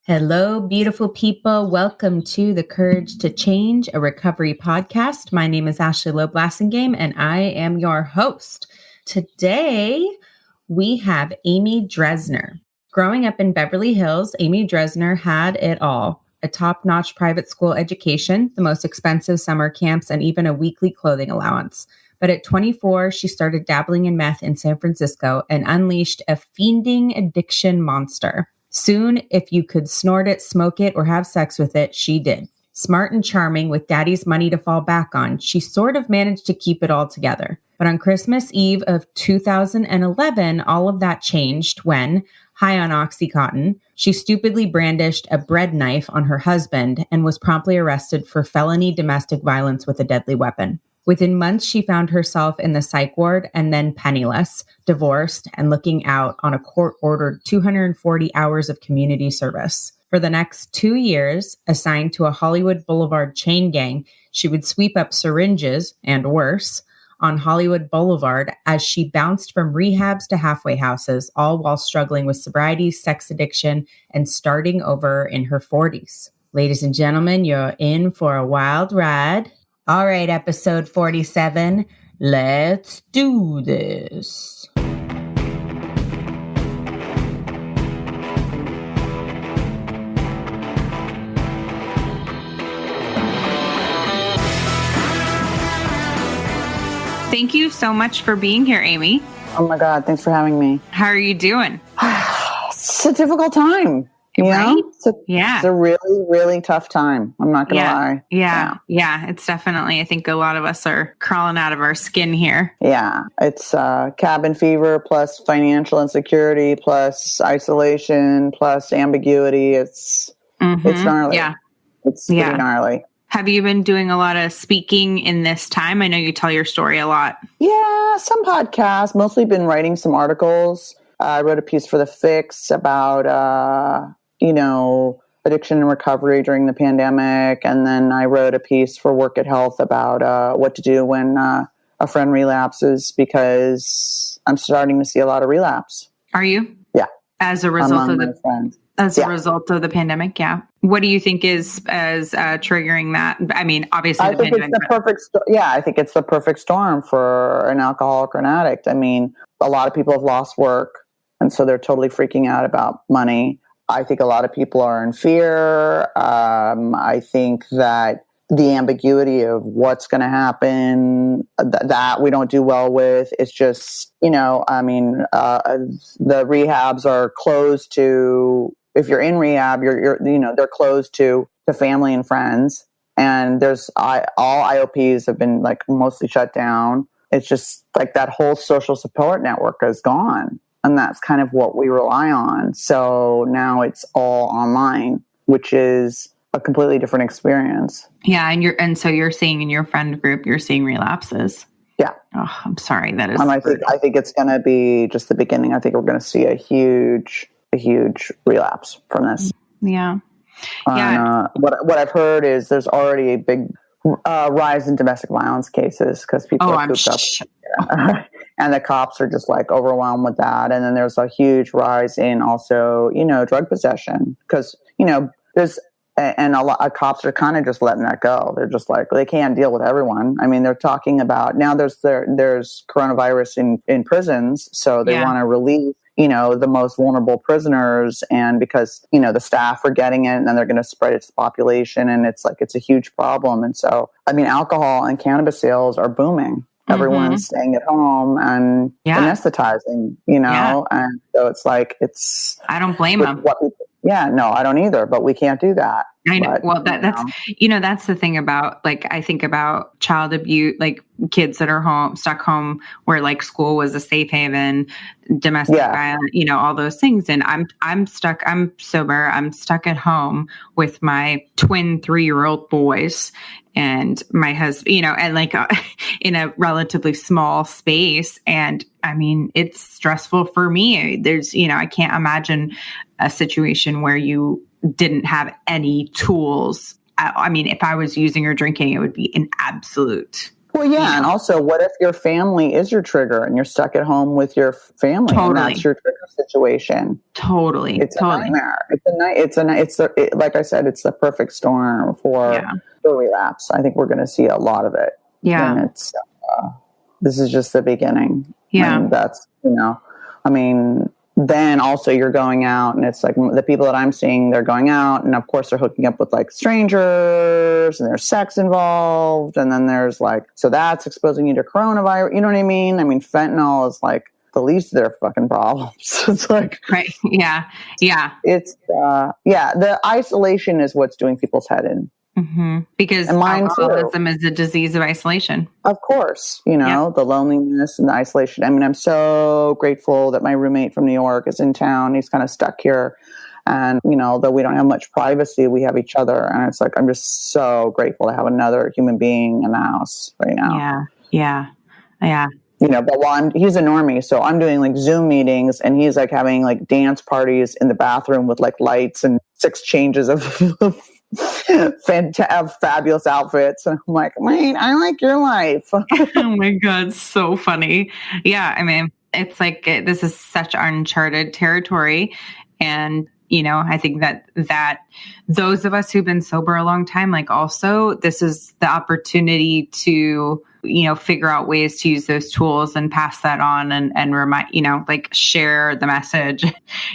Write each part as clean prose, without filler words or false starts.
Hello, beautiful people. Welcome to the Courage to Change, a recovery podcast. My name is Ashley Lowe-Blassingame, and I am your host. Today, we have Amy Dresner. Growing up in Beverly Hills, Amy Dresner had it all. A top-notch private school education, the most expensive summer camps, and even a weekly clothing allowance. But at 24, she started dabbling in meth in San Francisco and unleashed a fiending addiction monster. Soon, if you could snort it, smoke it, or have sex with it, she did. Smart and charming with daddy's money to fall back on, she sort of managed to keep it all together. But on Christmas Eve of 2011, all of that changed when, high on Oxycontin, she stupidly brandished a bread knife on her husband and was promptly arrested for felony domestic violence with a deadly weapon. Within months, she found herself in the psych ward and then penniless, divorced, and looking out on a court-ordered 240 hours of community service. For the next 2 years, assigned to a Hollywood Boulevard chain gang, she would sweep up syringes, and worse, on Hollywood Boulevard as she bounced from rehabs to halfway houses, all while struggling with sobriety, sex addiction, and starting over in her 40s. Ladies and gentlemen, you're in for a wild ride. All right, episode 47, let's do this. Thank you so much for being here, Amy. Oh my God, thanks for having me. How are you doing? It's a difficult time. Right? It's a really, really tough time. I'm not going to lie. Yeah. It's definitely, I think a lot of us are crawling out of our skin here. Yeah. It's cabin fever plus financial insecurity plus isolation plus ambiguity. It's gnarly. Yeah. It's pretty gnarly. Have you been doing a lot of speaking in this time? I know you tell your story a lot. Yeah, some podcasts. Mostly been writing some articles. I wrote a piece for The Fix about addiction and recovery during the pandemic. And then I wrote a piece for Work at Health about what to do when a friend relapses, because I'm starting to see a lot of relapse. Are you? Yeah. As a result of my friends. a result of the pandemic, yeah. What do you think is triggering that? I mean, obviously, I think it's the perfect. I think it's the perfect storm for an alcoholic or an addict. I mean, a lot of people have lost work, and so they're totally freaking out about money. I think a lot of people are in fear. I think that the ambiguity of what's going to happen, that we don't do well with. It's just, the rehabs are closed to, if you're in rehab, they're closed to family and friends. And all IOPs have been mostly shut down. It's just that whole social support network is gone. And that's kind of what we rely on. So now it's all online, which is a completely different experience. Yeah. And so you're seeing in your friend group, you're seeing relapses. Yeah. Oh, I'm sorry. That is. I think it's going to be just the beginning. I think we're going to see a huge relapse from this. Yeah. And, what I've heard is there's already a big rise in domestic violence cases because people are cooped up. And the cops are just overwhelmed with that. And then there's a huge rise in also, drug possession because, there's, and a lot of cops are kind of just letting that go. They're just they can't deal with everyone. I mean, they're talking about now there's coronavirus in prisons. So they want to release, the most vulnerable prisoners. And because, the staff are getting it and then they're going to spread it to the population. And it's a huge problem. And so, I mean, alcohol and cannabis sales are booming. Everyone's staying at home and anesthetizing, and so it's. I don't blame them. No, I don't either, but we can't do that. I know. Well, that's the thing about, I think about child abuse, kids that are stuck home where school was a safe haven, domestic violence, all those things. And I'm sober. I'm stuck at home with my twin 3-year-old boys and my husband, and in a relatively small space. And I mean, it's stressful for me. There's, I can't imagine a situation where you didn't have any tools. I mean, if I was using or drinking, it would be an absolute Well, yeah. And also, what if your family is your trigger and you're stuck at home with your family and that's your trigger situation? Totally. It's a nightmare. Like I said, it's the perfect storm for relapse. I think we're going to see a lot of it. Yeah. And this is just the beginning. Yeah. And that's, then also you're going out and it's like the people that I'm seeing, they're going out and of course they're hooking up with like strangers and there's sex involved. And then there's like, so that's exposing you to coronavirus. You know what I mean? Fentanyl is like the least of their fucking problems. It's like, right. Yeah. Yeah. It's, the isolation is what's doing people's head in. Mm-hmm. Because alcoholism is a disease of isolation. Of course, the loneliness and the isolation. I'm so grateful that my roommate from New York is in town. He's kind of stuck here. And, though we don't have much privacy, we have each other. And it's like, I'm just so grateful to have another human being in the house right now. Yeah. Yeah. Yeah. But while he's a normie, so I'm doing like Zoom meetings and he's like having like dance parties in the bathroom with like lights and 6 changes of fabulous outfits. And I'm like, wait, I like your life. Oh my God. So funny. Yeah. It's like, this is such uncharted territory. And, I think that those of us who've been sober a long time, like also this is the opportunity to, figure out ways to use those tools and pass that on and remind, like share the message,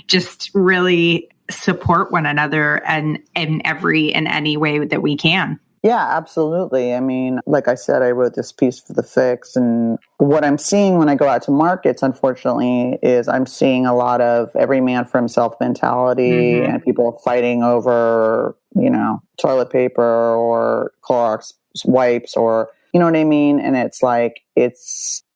just really support one another and in any way that we can. Yeah, absolutely. Like I said, I wrote this piece for The Fix, and what I'm seeing when I go out to markets, unfortunately, is I'm seeing a lot of every man for himself mentality and people fighting over, toilet paper or Clorox wipes or, you know what I mean? And it's like,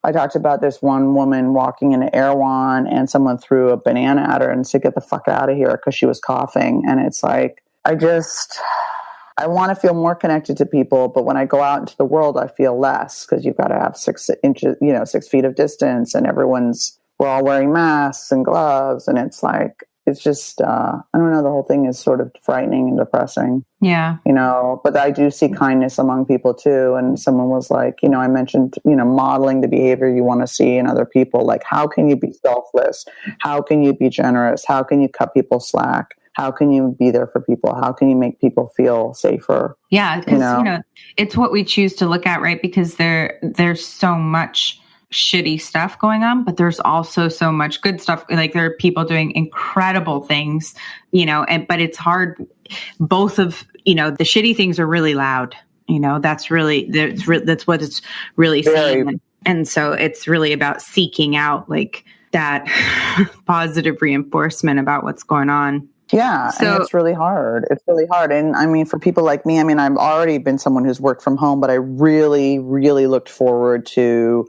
I talked about this one woman walking in an Erewhon and someone threw a banana at her and said, get the fuck out of here because she was coughing. And it's like, I want to feel more connected to people, but when I go out into the world, I feel less because you've got to have 6 inches, 6 feet of distance and we're all wearing masks and gloves. And it's like, it's just, I don't know, the whole thing is sort of frightening and depressing. Yeah. But I do see kindness among people too. And someone was like, I mentioned, modeling the behavior you want to see in other people. Like, how can you be selfless? How can you be generous? How can you cut people slack? How can you be there for people? How can you make people feel safer? Yeah. Because, it's what we choose to look at, right? Because there's so much shitty stuff going on, but there's also so much good stuff. Like there are people doing incredible things, but it's hard. Both of, the shitty things are really loud, that's what it's really saying. And so it's really about seeking out like that positive reinforcement about what's going on. Yeah. And it's really hard. And for people like me, I've already been someone who's worked from home, but I really, really looked forward to,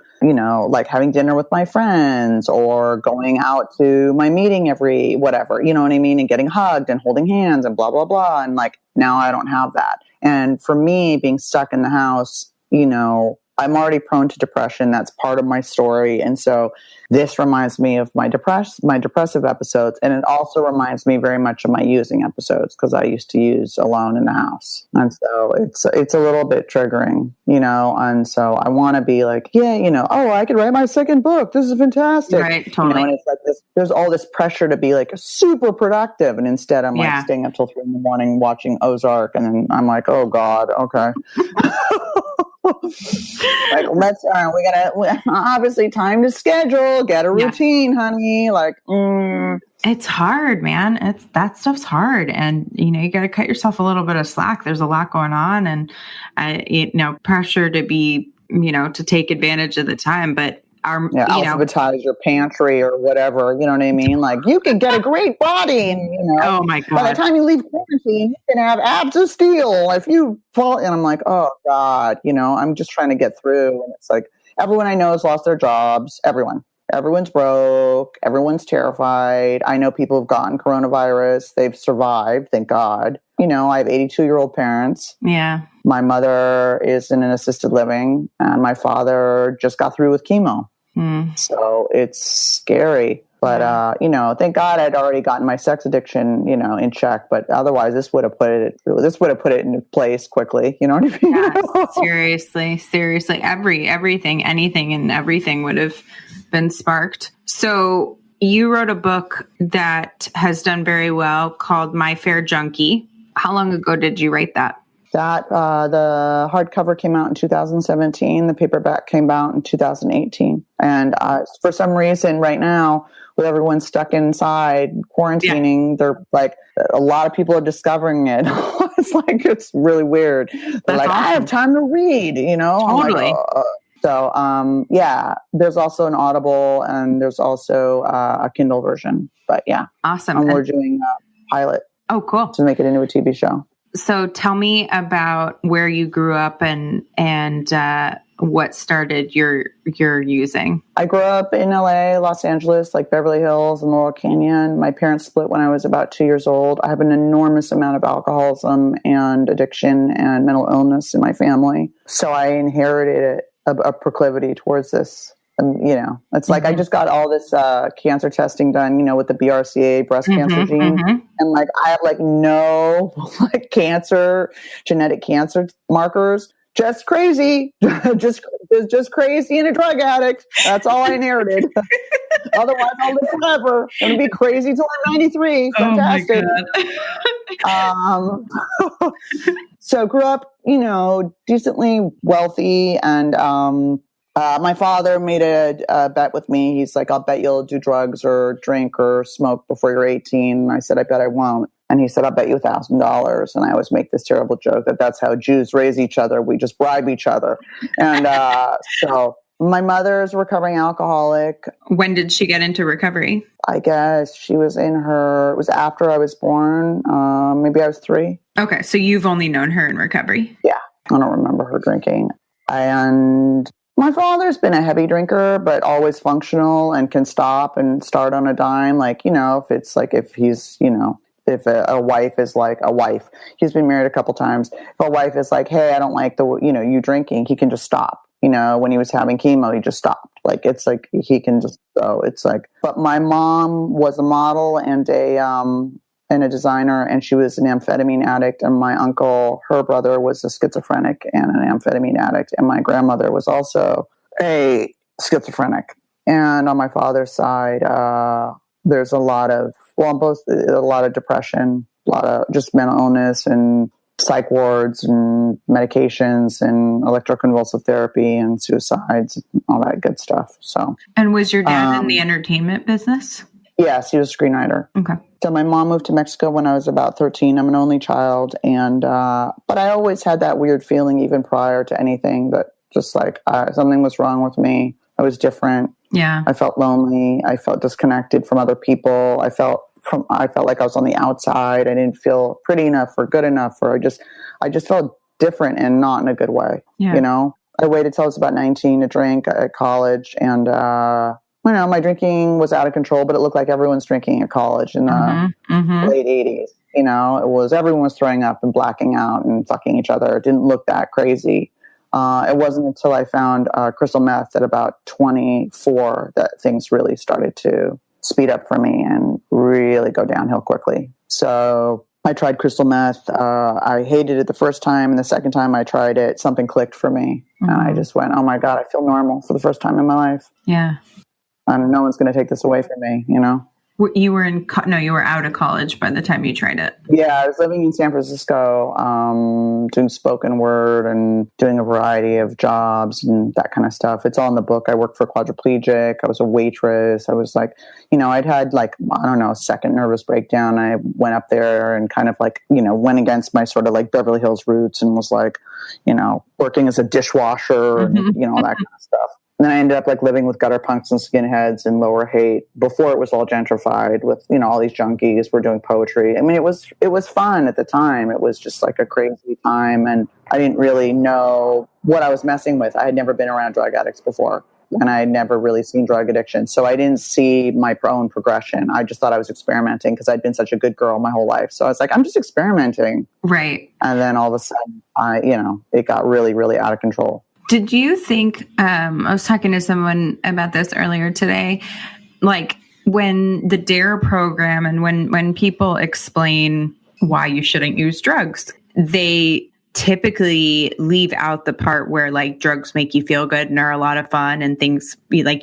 like having dinner with my friends or going out to my meeting every whatever, you know what I mean? And getting hugged and holding hands and blah, blah, blah. And like, now I don't have that. And for me, being stuck in the house, I'm already prone to depression. That's part of my story. And so this reminds me of my depressive episodes. And it also reminds me very much of my using episodes because I used to use alone in the house. And so it's a little bit triggering, and so I want to be like, I could write my second book. This is fantastic. Right. Totally. And it's like there's all this pressure to be like super productive. And instead I'm like staying up till 3 a.m. watching Ozark. And then I'm like, oh God, okay. Like obviously time to schedule, get a routine, honey. Like, it's hard, man. That stuff's hard. And, you got to cut yourself a little bit of slack. There's a lot going on and, pressure to be, to take advantage of the time, but alphabetize your pantry or whatever, you know what I mean? Like you can get a great body and, oh my God, by the time you leave quarantine, you can have abs of steel if you fall. And I'm like, oh God, I'm just trying to get through. And it's like, everyone I know has lost their jobs. Everyone's broke. Everyone's terrified. I know people have gotten coronavirus. They've survived. Thank God. I have 82-year-old parents. Yeah. My mother is in an assisted living and my father just got through with chemo. So it's scary. But, thank God I'd already gotten my sex addiction, in check. But otherwise, this would have put it into place quickly. You know what I mean? Yeah, seriously. Everything, anything and everything would have been sparked. So you wrote a book that has done very well called My Fair Junkie. How long ago did you write that? The hardcover came out in 2017. The paperback came out in 2018. And for some reason right now, with everyone stuck inside quarantining, they're like, a lot of people are discovering it. It's really weird. They're like, awesome. I have time to read, Totally. There's also an Audible and there's also a Kindle version. But yeah. Awesome. And we're doing a pilot. Oh, cool. To make it into a TV show. So tell me about where you grew up and what started your using. I grew up in LA, Los Angeles, like Beverly Hills and Laurel Canyon. My parents split when I was about 2 years old. I have an enormous amount of alcoholism and addiction and mental illness in my family. So I inherited a proclivity towards this. It's like I just got all this cancer testing done, with the BRCA breast cancer gene. And I have no genetic cancer markers. Just crazy, just crazy and a drug addict. That's all I inherited. Otherwise, I'll live forever. I'm gonna be crazy till I'm 93. Fantastic. So grew up, decently wealthy, and my father made a bet with me. He's like, I'll bet you'll do drugs or drink or smoke before you're 18. And I said, I bet I won't. And he said, I'll bet you $1,000. And I always make this terrible joke that's how Jews raise each other. We just bribe each other. And so my mother's a recovering alcoholic. When did she get into recovery? I guess she was it was after I was born. Maybe I was 3. Okay. So you've only known her in recovery? Yeah. I don't remember her drinking. And my father's been a heavy drinker, but always functional and can stop and start on a dime. If a wife is like a wife, he's been married a couple times. If a wife is like, hey, I don't like you drinking, he can just stop. When he was having chemo, he just stopped. He can just go. But my mom was a model and a designer, and she was an amphetamine addict. And my uncle, her brother, was a schizophrenic and an amphetamine addict. And my grandmother was also a schizophrenic. And on my father's side, there's a lot of depression, a lot of just mental illness and psych wards and medications and electroconvulsive therapy and suicides, and all that good stuff. So. And was your dad in the entertainment business? Yes, he was a screenwriter. Okay. So my mom moved to Mexico when I was about 13. I'm an only child, and but I always had that weird feeling, even prior to anything, that just something was wrong with me. I was different. Yeah. I felt lonely. I felt disconnected from other people. I felt like I was on the outside. I didn't feel pretty enough or good enough, or I just felt different and not in a good way. Yeah. I waited till I was about 19 to drink at college, and my drinking was out of control, but it looked like everyone's drinking at college in the late 80s. Everyone was throwing up and blacking out and fucking each other. It didn't look that crazy. It wasn't until I found crystal meth at about 24 that things really started to speed up for me and really go downhill quickly. So I tried crystal meth. I hated it the first time, and the second time I tried it, something clicked for me. And I just went, oh my God, I feel normal for the first time in my life. Yeah. And no one's going to take this away from me, You were you were out of college by the time you tried it. Yeah, I was living in San Francisco, doing spoken word and doing a variety of jobs and that kind of stuff. It's all in the book. I worked for quadriplegic. I was a waitress. I was I'd had a second nervous breakdown. I went up there and kind of went against my sort of Beverly Hills roots and was working as a dishwasher and, all that kind of stuff. And then I ended up living with gutter punks and skinheads in Lower Haight before it was all gentrified with, all these junkies were doing poetry. I mean, it was fun at the time. It was just a crazy time. And I didn't really know what I was messing with. I had never been around drug addicts before, and I had never really seen drug addiction. So I didn't see my own progression. I just thought I was experimenting because I'd been such a good girl my whole life. So I was like, I'm just experimenting. Right. And then all of a sudden it got really, really out of control. Did you think, I was talking to someone about this earlier today, when the DARE program and when people explain why you shouldn't use drugs, they typically leave out the part where like drugs make you feel good and are a lot of fun and things be like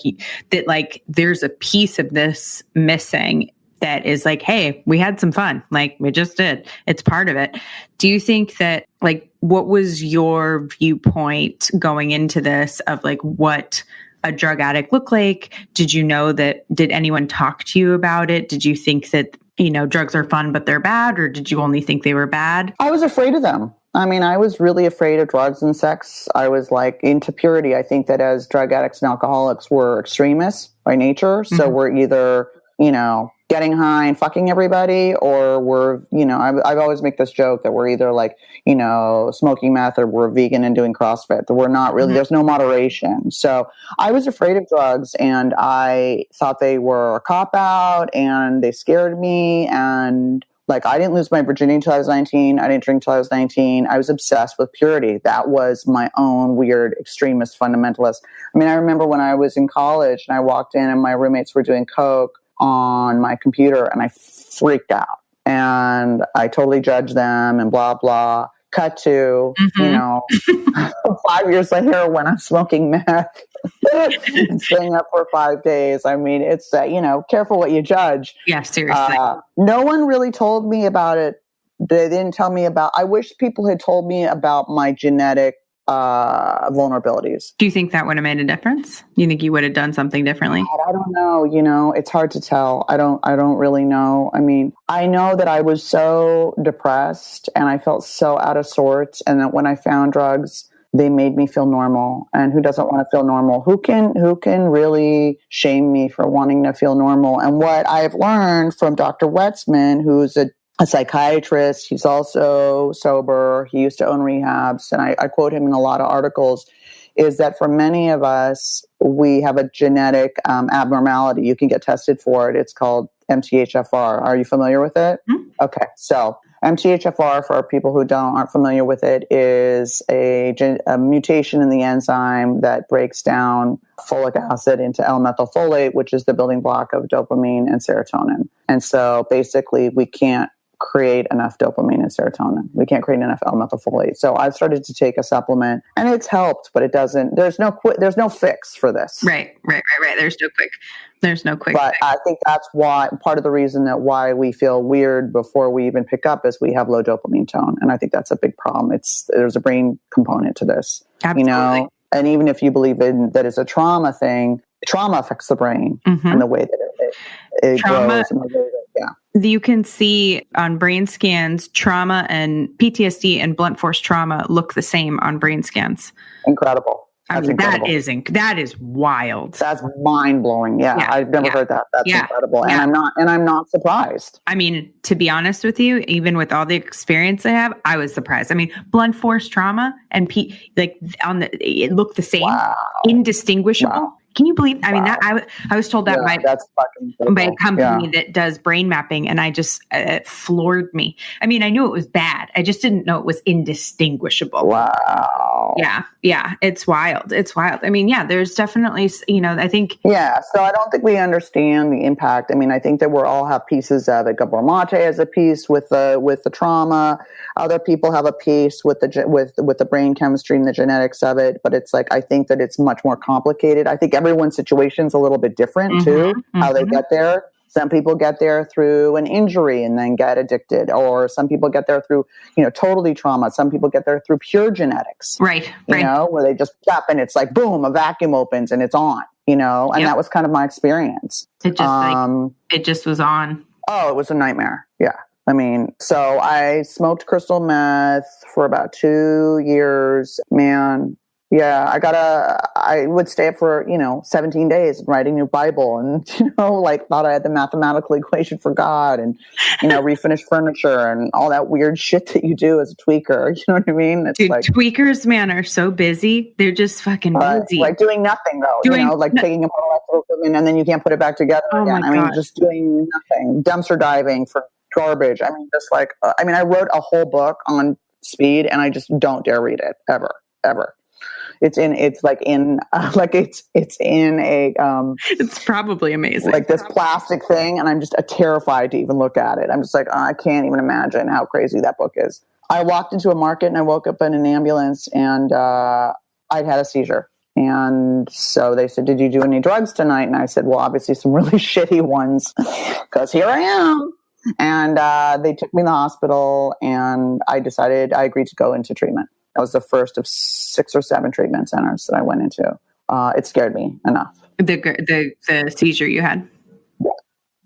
that, like there's a piece of this missing that is like, hey, we had some fun. Like we just did. It's part of it. Do you think that, like, what was your viewpoint going into this of like what a drug addict looked like? Did you know that, did anyone talk to you about it? Did you think that, you know, drugs are fun, but they're bad? Or did you only think they were bad? I was afraid of them. I mean, I was really afraid of drugs and sex. I was like into purity. I think that as drug addicts and alcoholics, we're extremists by nature. So we're either, you know, getting high and fucking everybody, or we're, you know, I've always make this joke that we're either like, you know, smoking meth or we're vegan and doing CrossFit. We're not really, there's no moderation. So I was afraid of drugs and I thought they were a cop out and they scared me. And like, I didn't lose my virginity until I was 19. I didn't drink until I was 19. I was obsessed with purity. That was my own weird extremist fundamentalist. I mean, I remember when I was in college and I walked in and my roommates were doing coke on my computer and I freaked out and I totally judged them and blah, blah. Cut to, you know, 5 years later when I'm smoking meth and staying up for 5 days. I mean, it's, you know, careful what you judge. Yeah, seriously. No one really told me about it. They didn't tell me about, I wish people had told me about my genetic vulnerabilities. Do you think that would have made a difference? You think you would have done something differently? I don't know. You know, it's hard to tell. I don't really know. I mean, I know that I was so depressed and I felt so out of sorts. And that when I found drugs, they made me feel normal. And who doesn't want to feel normal? Who can really shame me for wanting to feel normal? And what I've learned from Dr. Wetzman, who's a psychiatrist, he's also sober, he used to own rehabs, and I quote him in a lot of articles, is that for many of us, we have a genetic abnormality. You can get tested for it. It's called MTHFR. Are you familiar with it? Mm-hmm. Okay, so MTHFR, for people who aren't familiar with it, is a mutation in the enzyme that breaks down folic acid into L-methylfolate, which is the building block of dopamine and serotonin. And so basically, we can't create enough dopamine and serotonin. We can't create enough L-methylfolate. So I've started to take a supplement and it's helped, but it doesn't, there's no fix for this. Right. There's no quick But fix. I think that's why, part of the reason that why we feel weird before we even pick up is we have low dopamine tone. And I think that's a big problem. There's a brain component to this. Absolutely. You know, and even if you believe that it's a trauma thing, trauma affects the brain and the way that it grows and the way that, You can see on brain scans, trauma and PTSD and blunt force trauma look the same on brain scans. Incredible. That's incredible. That is wild. That's mind blowing. Yeah, I've never heard that. That's incredible, and I'm not surprised. I mean, to be honest with you, even with all the experience I have, I was surprised. I mean, blunt force trauma and it looked the same, indistinguishable. Wow. Can you believe? I mean, that I was told that by a company that does brain mapping, and I just it floored me. I mean, I knew it was bad. I just didn't know it was indistinguishable. Wow. Yeah, it's wild. I mean, there's definitely, I think. Yeah, so I don't think we understand the impact. I mean, I think that we all have pieces of it. Gabor Mate has a piece with the trauma. Other people have a piece with the brain chemistry and the genetics of it. But it's like, I think that it's much more complicated. I think everyone's situation is a little bit different too, how they get there. Some people get there through an injury and then get addicted, or some people get there through, totally trauma. Some people get there through pure genetics, right? Where they just up and it's like, boom, a vacuum opens and it's on, and that was kind of my experience. It just it just was on. Oh, it was a nightmare. Yeah. I mean, so I smoked crystal meth for about 2 years, man. Yeah, I would stay up for, 17 days and write a new Bible and, thought I had the mathematical equation for God and, refinish furniture and all that weird shit that you do as a tweaker. You know what I mean? It's dude, tweakers, man, are so busy. They're just fucking busy. Like doing nothing though, taking apart electrical equipment and then you can't put it back together again. I mean, just doing nothing. Dumpster diving for garbage. I mean, just I wrote a whole book on speed and I just don't dare read it ever. It's in a it's probably amazing, like this plastic thing, and I'm just terrified to even look at it. I'm just like, oh, I can't even imagine how crazy that book is. I walked into a market and I woke up in an ambulance, and I'd had a seizure. And so they said, did you do any drugs tonight? And I said, well, obviously some really shitty ones, because here I am. And they took me to the hospital, and I agreed to go into treatment. That was the first of 6 or 7 treatment centers that I went into. It scared me enough. The seizure you had? Yeah.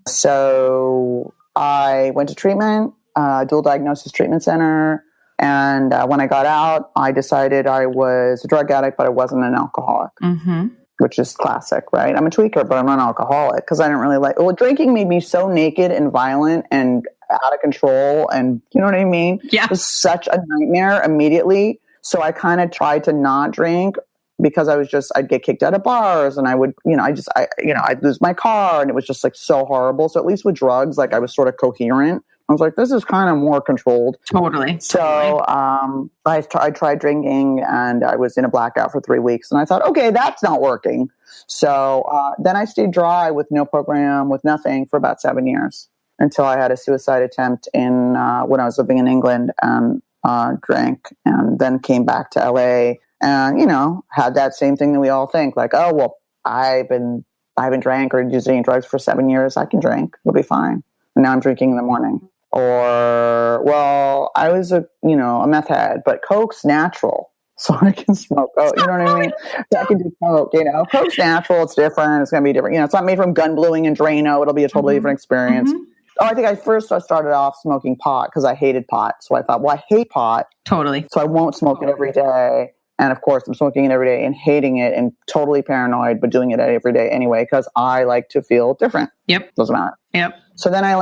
So I went to treatment, dual diagnosis treatment center. And when I got out, I decided I was a drug addict, but I wasn't an alcoholic, which is classic, right? I'm a tweaker, but I'm not an alcoholic, because I didn't really drinking made me so naked and violent and out of control. And you know what I mean? Yeah. It was such a nightmare immediately. So I kind of tried to not drink, because I'd get kicked out of bars, and I would, I'd lose my car, and it was just like so horrible. So at least with drugs, like I was sort of coherent. I was like, this is kind of more controlled. Totally. So I tried drinking, and I was in a blackout for 3 weeks. And I thought, okay, that's not working. So then I stayed dry with no program, with nothing, for about 7 years, until I had a suicide attempt when I was living in England, and drank, and then came back to LA, and, had that same thing that we all think, like, oh, well, I haven't drank or used any drugs for 7 years. I can drink. It'll be fine. And now I'm drinking in the morning. Or, well, I was a meth head, but Coke's natural, so I can smoke. Oh, you know what I mean? I can do Coke, Coke's natural. It's different. It's going to be different. It's not made from gun bluing and Drano. It'll be a totally different experience. Oh, I think I started off smoking pot because I hated pot. So I thought, well, I hate pot. Totally. So I won't smoke it every day. And of course, I'm smoking it every day and hating it and totally paranoid, but doing it every day anyway, because I like to feel different. Yep. Doesn't matter. Yep. So then I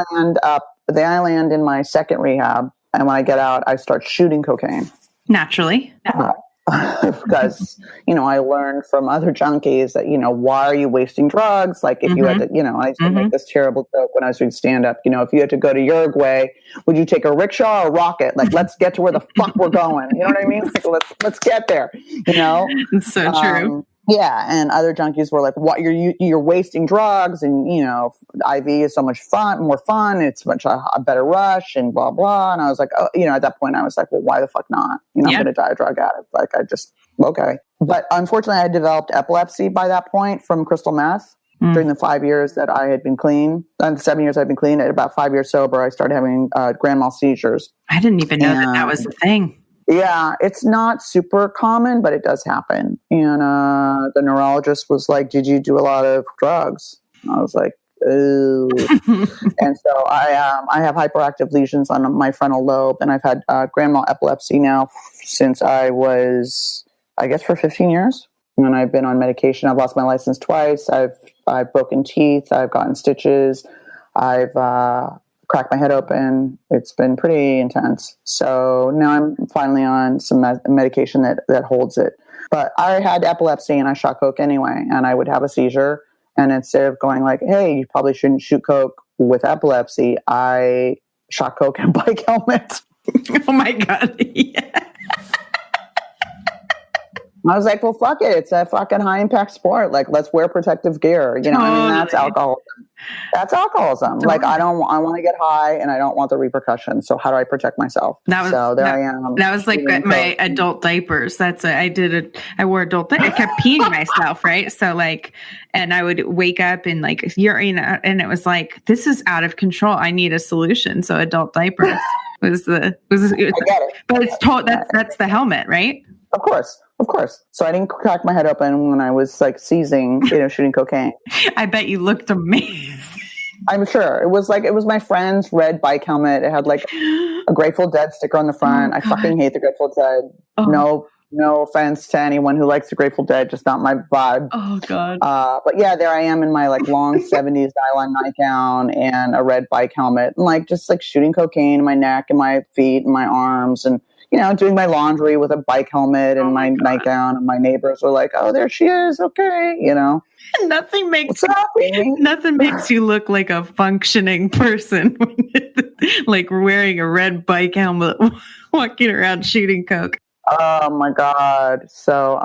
land in my second rehab. And when I get out, I start shooting cocaine. Naturally. Because, I learned from other junkies that, why are you wasting drugs? Like if you had to, I used to make this terrible joke when I was doing stand-up, if you had to go to Uruguay, would you take a rickshaw or a rocket? Like, let's get to where the fuck we're going. You know what I mean? Like, let's get there, It's so true. Yeah, and other junkies were like, "What you're wasting drugs, and IV is so much more fun. It's much a better rush, and blah blah." And I was like, "Oh, at that point, I was like, well, why the fuck not? I'm going to die a drug addict. Like, okay." But unfortunately, I had developed epilepsy by that point from crystal meth. During the 5 years that I had been clean, and the 7 years I'd been clean, at about 5 years sober, I started having grand mal seizures. I didn't even know that was a thing. Yeah, it's not super common, but it does happen. And the neurologist was like, did you do a lot of drugs? I was like, ooh. And so I have hyperactive lesions on my frontal lobe, and I've had grand mal epilepsy now since I was, I guess, for 15 years. And I've been on medication. I've lost my license twice. I've broken teeth. I've gotten stitches. I've cracked my head open. It's been pretty intense. So now I'm finally on some medication that holds it. But I had epilepsy and I shot coke anyway, and I would have a seizure. And instead of going like, hey, you probably shouldn't shoot coke with epilepsy, I shot coke in a bike helmet. Oh my God. Yeah. I was like, well, fuck it. It's a fucking high impact sport. Like, let's wear protective gear. That's alcoholism. That's alcoholism. Totally. Like, I want to get high and I don't want the repercussions. So how do I protect myself? I am. That was like my adult diapers. I wore adult diapers. I kept peeing myself. Right. So like, and I would wake up and like urine, and it was like, this is out of control. I need a solution. So adult diapers I get it. But that's the helmet, right? Of course. So I didn't crack my head open when I was like seizing, shooting cocaine. I bet you looked amazing. I'm sure. It was my friend's red bike helmet. It had like a Grateful Dead sticker on the front. I fucking hate the Grateful Dead. Oh. No offense to anyone who likes the Grateful Dead, just not my vibe. Oh God. But yeah, there I am in my like long 70s nylon nightgown and a red bike helmet, and like just like shooting cocaine in my neck and my feet and my arms, and doing my laundry with a bike helmet and my nightgown, and my neighbors were like, "Oh, there she is. Okay." Nothing makes you look like a functioning person like wearing a red bike helmet, walking around shooting coke. Oh my God. So,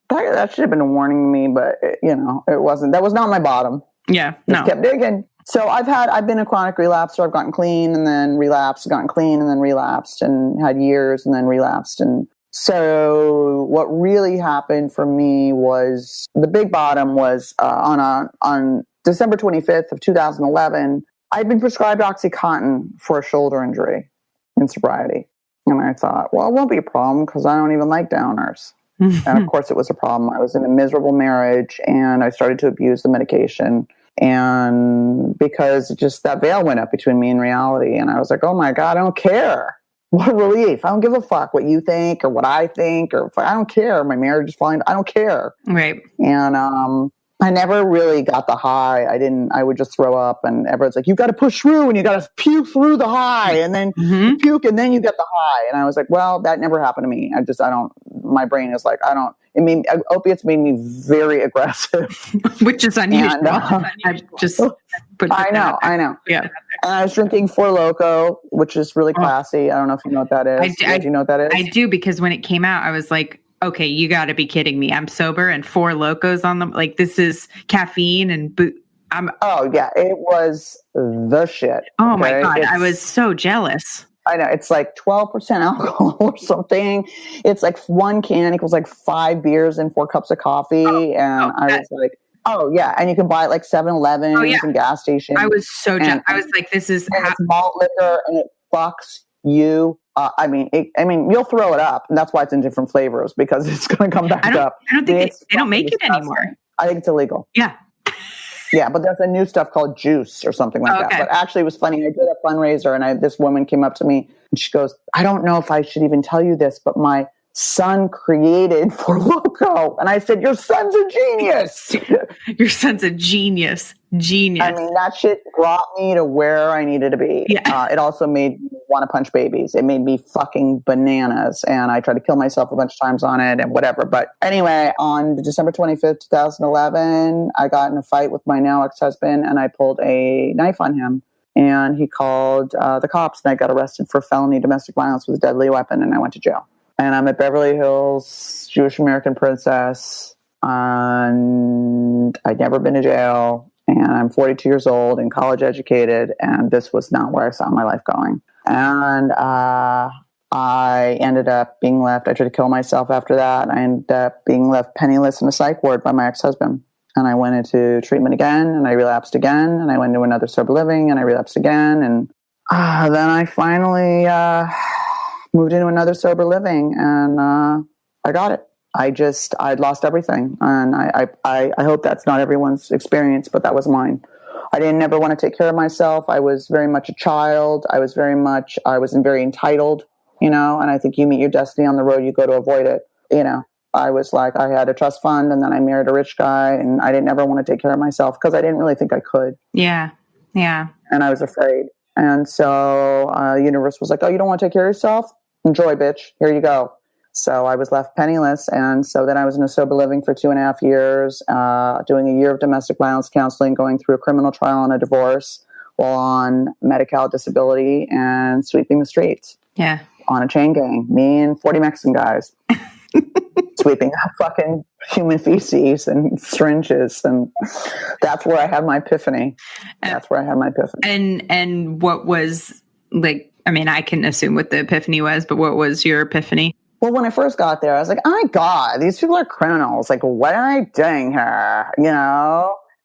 that should have been warning me, but it wasn't. That was not my bottom. Yeah. Just kept digging. So I've been a chronic relapser. I've gotten clean and then relapsed, gotten clean and then relapsed, and had years and then relapsed. And so what really happened for me was the big bottom was on December 25th of 2011. I'd been prescribed Oxycontin for a shoulder injury in sobriety. And I thought, well, it won't be a problem because I don't even like downers. And of course it was a problem. I was in a miserable marriage and I started to abuse the medication. And because just that veil went up between me and reality. And I was like, oh my God, I don't care. What a relief. I don't give a fuck what you think or what I think, or I don't care. My marriage is fine. I don't care. Right. And I never really got the high. I would just throw up, and everyone's like, you got to push through and you got to puke through the high, and then you puke and then you get the high. And I was like, well, that never happened to me. My brain is like, opiates made me very aggressive. Which is unusual. I know. Yeah. And I was drinking Four Loko, which is really classy. I don't know if you know what that is. Do you know what that is? I do, because when it came out, I was like, okay, you got to be kidding me. I'm sober and Four Locos on them. Like, this is caffeine and oh yeah, it was the shit. Oh my God. I was so jealous. I know. It's like 12% alcohol or something. It's like one can equals like 5 beers and 4 cups of coffee. I was like, oh yeah. And you can buy it like 7-Elevens and gas stations. I was so jealous. I was like, this is it's malt liquor and it fucks you. You'll throw it up, and that's why it's in different flavors, because it's going to come back up. I don't think they don't make it anymore. I think it's illegal. Yeah. Yeah, but there's a new stuff called juice or something like that. But actually, it was funny. I did a fundraiser, and this woman came up to me, and she goes, I don't know if I should even tell you this, but my son created Four Loko. And I said, your son's a genius. Your son's a genius. Genius. I mean, that shit brought me to where I needed to be. Yeah. It also made me want to punch babies. It made me fucking bananas. And I tried to kill myself a bunch of times on it and whatever. But anyway, on December 25th, 2011, I got in a fight with my now ex-husband, and I pulled a knife on him. And he called the cops, and I got arrested for felony domestic violence with a deadly weapon, and I went to jail. And I'm at Beverly Hills, Jewish American princess, and I'd never been to jail. And I'm 42 years old and college educated, and this was not where I saw my life going. And I ended up being left. I tried to kill myself after that. I ended up being left penniless in a psych ward by my ex-husband. And I went into treatment again, and I relapsed again, and I went into another sober living, and I relapsed again. And then I finally moved into another sober living, and I got it. I'd lost everything. And I hope that's not everyone's experience, but that was mine. I didn't ever want to take care of myself. I was very much a child. I was very entitled, and I think you meet your destiny on the road, you go to avoid it. I was like, I had a trust fund, and then I married a rich guy, and I didn't ever want to take care of myself because I didn't really think I could. Yeah. Yeah. And I was afraid. And so the universe was like, oh, you don't want to take care of yourself? Enjoy, bitch. Here you go. So I was left penniless. And so then I was in a sober living for 2.5 years, doing a year of domestic violence counseling, going through a criminal trial and a divorce while on Medi-Cal disability and sweeping the streets. Yeah. On a chain gang. Me and 40 Mexican guys. Sweeping up fucking human feces and syringes. And that's where I had my epiphany. And what was like, I mean, I can assume what the epiphany was, but what was your epiphany? Well, when I first got there, I was like, oh my God, these people are criminals. Like, what am I doing here?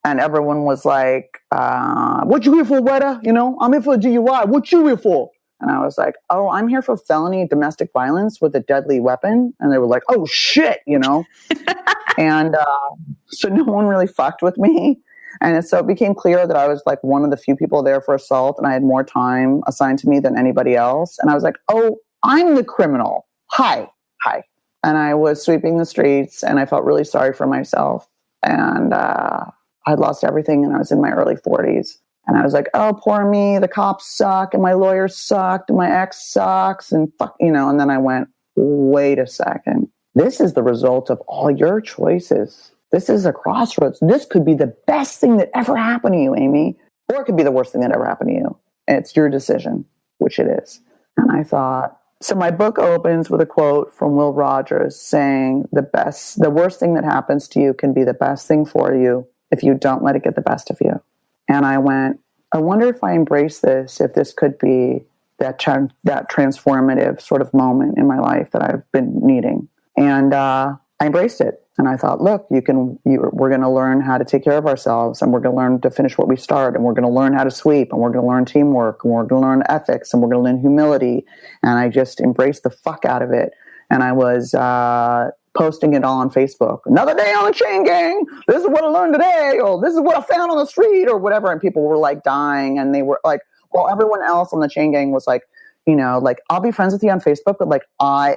And everyone was like, what you here for, Weta? I'm here for a DUI. What you here for? And I was like, oh, I'm here for felony domestic violence with a deadly weapon. And they were like, oh, shit, And so no one really fucked with me. And so it became clear that I was like one of the few people there for assault, and I had more time assigned to me than anybody else. And I was like, oh, I'm the criminal. Hi. And I was sweeping the streets, and I felt really sorry for myself. And I'd lost everything, and I was in my early 40s. And I was like, oh, poor me. The cops suck, and my lawyer sucked, and my ex sucks, and fuck, And then I went, wait a second. This is the result of all your choices. This is a crossroads. This could be the best thing that ever happened to you, Amy, or it could be the worst thing that ever happened to you. And it's your decision, which it is. And I thought, So my book opens with a quote from Will Rogers saying, the worst thing that happens to you can be the best thing for you if you don't let it get the best of you. And I went, I wonder if I embrace this, if this could be that transformative sort of moment in my life that I've been needing. And I embraced it. And I thought, look, we're going to learn how to take care of ourselves, and we're going to learn to finish what we start, and we're going to learn how to sweep, and we're going to learn teamwork, and we're going to learn ethics, and we're going to learn humility. And I just embraced the fuck out of it. And I was posting it all on Facebook. Another day on the chain gang. This is what I learned today, or this is what I found on the street, or whatever. And people were like dying, and they were like, well, everyone else on the chain gang was like, you know, like, I'll be friends with you on Facebook, but like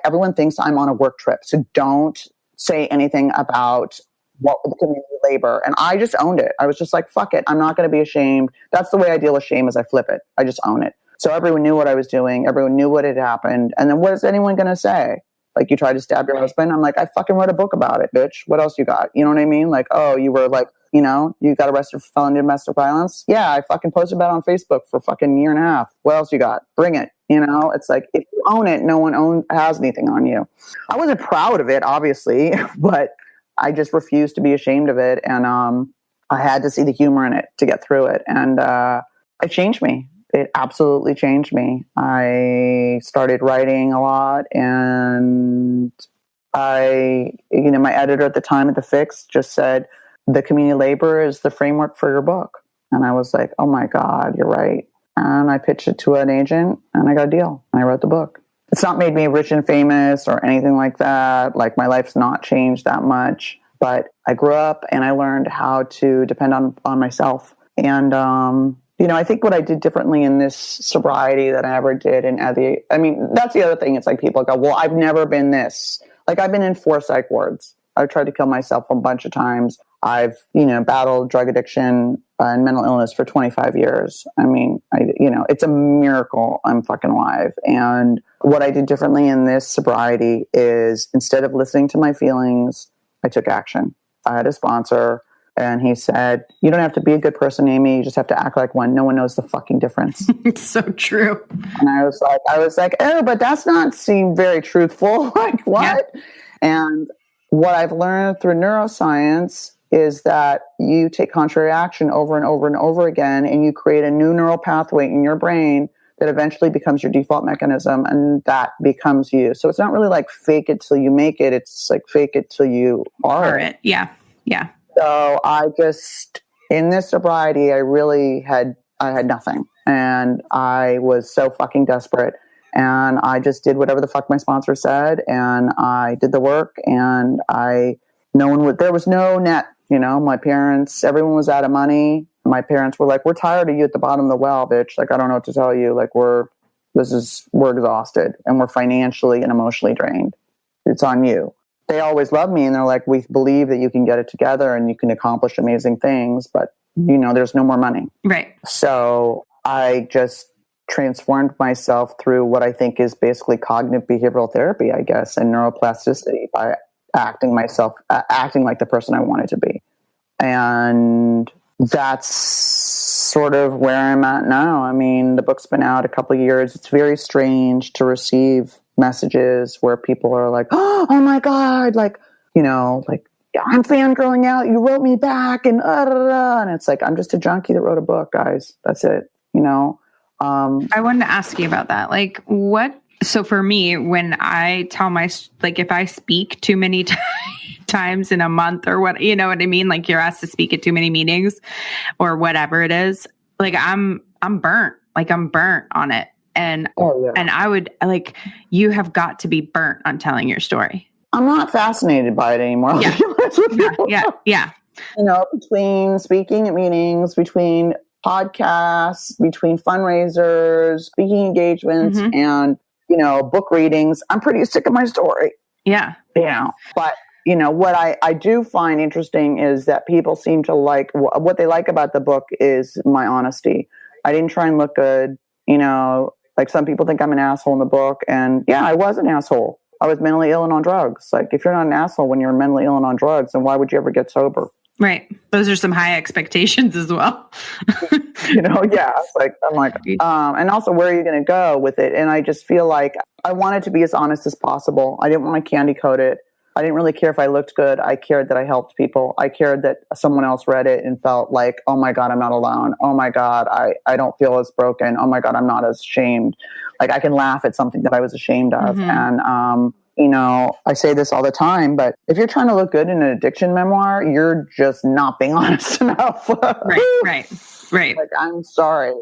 everyone thinks I'm on a work trip. So don't say anything about what the community labor. And I just owned it. I was just like, fuck it. I'm not going to be ashamed. That's the way I deal with shame, is I flip it. I just own it. So everyone knew what I was doing. Everyone knew what had happened. And then what is anyone going to say? Like, you tried to stab your husband? I'm like, I fucking wrote a book about it, bitch. What else you got? You know what I mean? Like, oh, you were like, you know, you got arrested for felony domestic violence? Yeah, I fucking posted about it on Facebook for fucking year and a half. What else you got? Bring it. You know, it's like, if you own it, no one has anything on you. I wasn't proud of it, obviously, but I just refused to be ashamed of it. And I had to see the humor in it to get through it. And it changed me. It absolutely changed me. I started writing a lot, and my editor at the time at The Fix just said, the community labor is the framework for your book. And I was like, oh my God, you're right. And I pitched it to an agent, and I got a deal, and I wrote the book. It's not made me rich and famous or anything like that. Like, my life's not changed that much, but I grew up and I learned how to depend on myself. And, I think what I did differently in this sobriety that I ever did in that's the other thing. It's like, people go, well, I've never been this. Like, I've been in 4 psych wards. I've tried to kill myself a bunch of times. I've, battled drug addiction and mental illness for 25 years. I mean, it's a miracle I'm fucking alive. And what I did differently in this sobriety is, instead of listening to my feelings, I took action. I had a sponsor, and he said, you don't have to be a good person, Amy. You just have to act like one. No one knows the fucking difference. It's so true. And I was like, oh, but that's not seem very truthful. Like, what? Yeah. And what I've learned through neuroscience is that you take contrary action over and over and over again, and you create a new neural pathway in your brain that eventually becomes your default mechanism, and that becomes you. So it's not really like fake it till you make it. It's like fake it till you are it. Yeah. Yeah. So I just, in this sobriety, I had nothing, and I was so fucking desperate. And I just did whatever the fuck my sponsor said, and I did the work, and there was no net, my parents, everyone was out of money. My parents were like, we're tired of you at the bottom of the well, bitch. Like, I don't know what to tell you. Like, we're exhausted, and we're financially and emotionally drained. It's on you. They always loved me, and they're like, we believe that you can get it together and you can accomplish amazing things, but there's no more money. Right. So I just transformed myself through what I think is basically cognitive behavioral therapy, I guess, and neuroplasticity, by acting like the person I wanted to be. And that's sort of where I'm at now. I mean, the book's been out a couple of years. It's very strange to receive messages where people are like, oh my God, like, I'm fangirling out. You wrote me back, and it's like, I'm just a junkie that wrote a book, guys. That's it. I wanted to ask you about that. Like, so for me, when I tell if I speak too many times in a month, or what, you know what I mean? Like, you're asked to speak at too many meetings or whatever it is. Like, I'm burnt. Like, I'm burnt on it. And, and I would you have got to be burnt on telling your story. I'm not fascinated by it anymore. Yeah. Between speaking at meetings, between podcasts, between fundraisers, speaking engagements, and, book readings, I'm pretty sick of my story. Yeah. But, what I do find interesting is that people seem to like, what they like about the book is my honesty. I didn't try and look good, like some people think I'm an asshole in the book. And yeah, I was an asshole. I was mentally ill and on drugs. Like, if you're not an asshole when you're mentally ill and on drugs, then why would you ever get sober? Right. Those are some high expectations as well. Yeah. It's like, I'm like, and also where are you going to go with it? And I just feel like I wanted to be as honest as possible. I didn't want to candy coat it. I didn't really care if I looked good. I cared that I helped people. I cared that someone else read it and felt like, oh my God, I'm not alone. Oh my God, I don't feel as broken. Oh my God, I'm not as ashamed. Like I can laugh at something that I was ashamed of. And, I say this all the time, but if you're trying to look good in an addiction memoir, you're just not being honest enough. Right. Like, I'm sorry.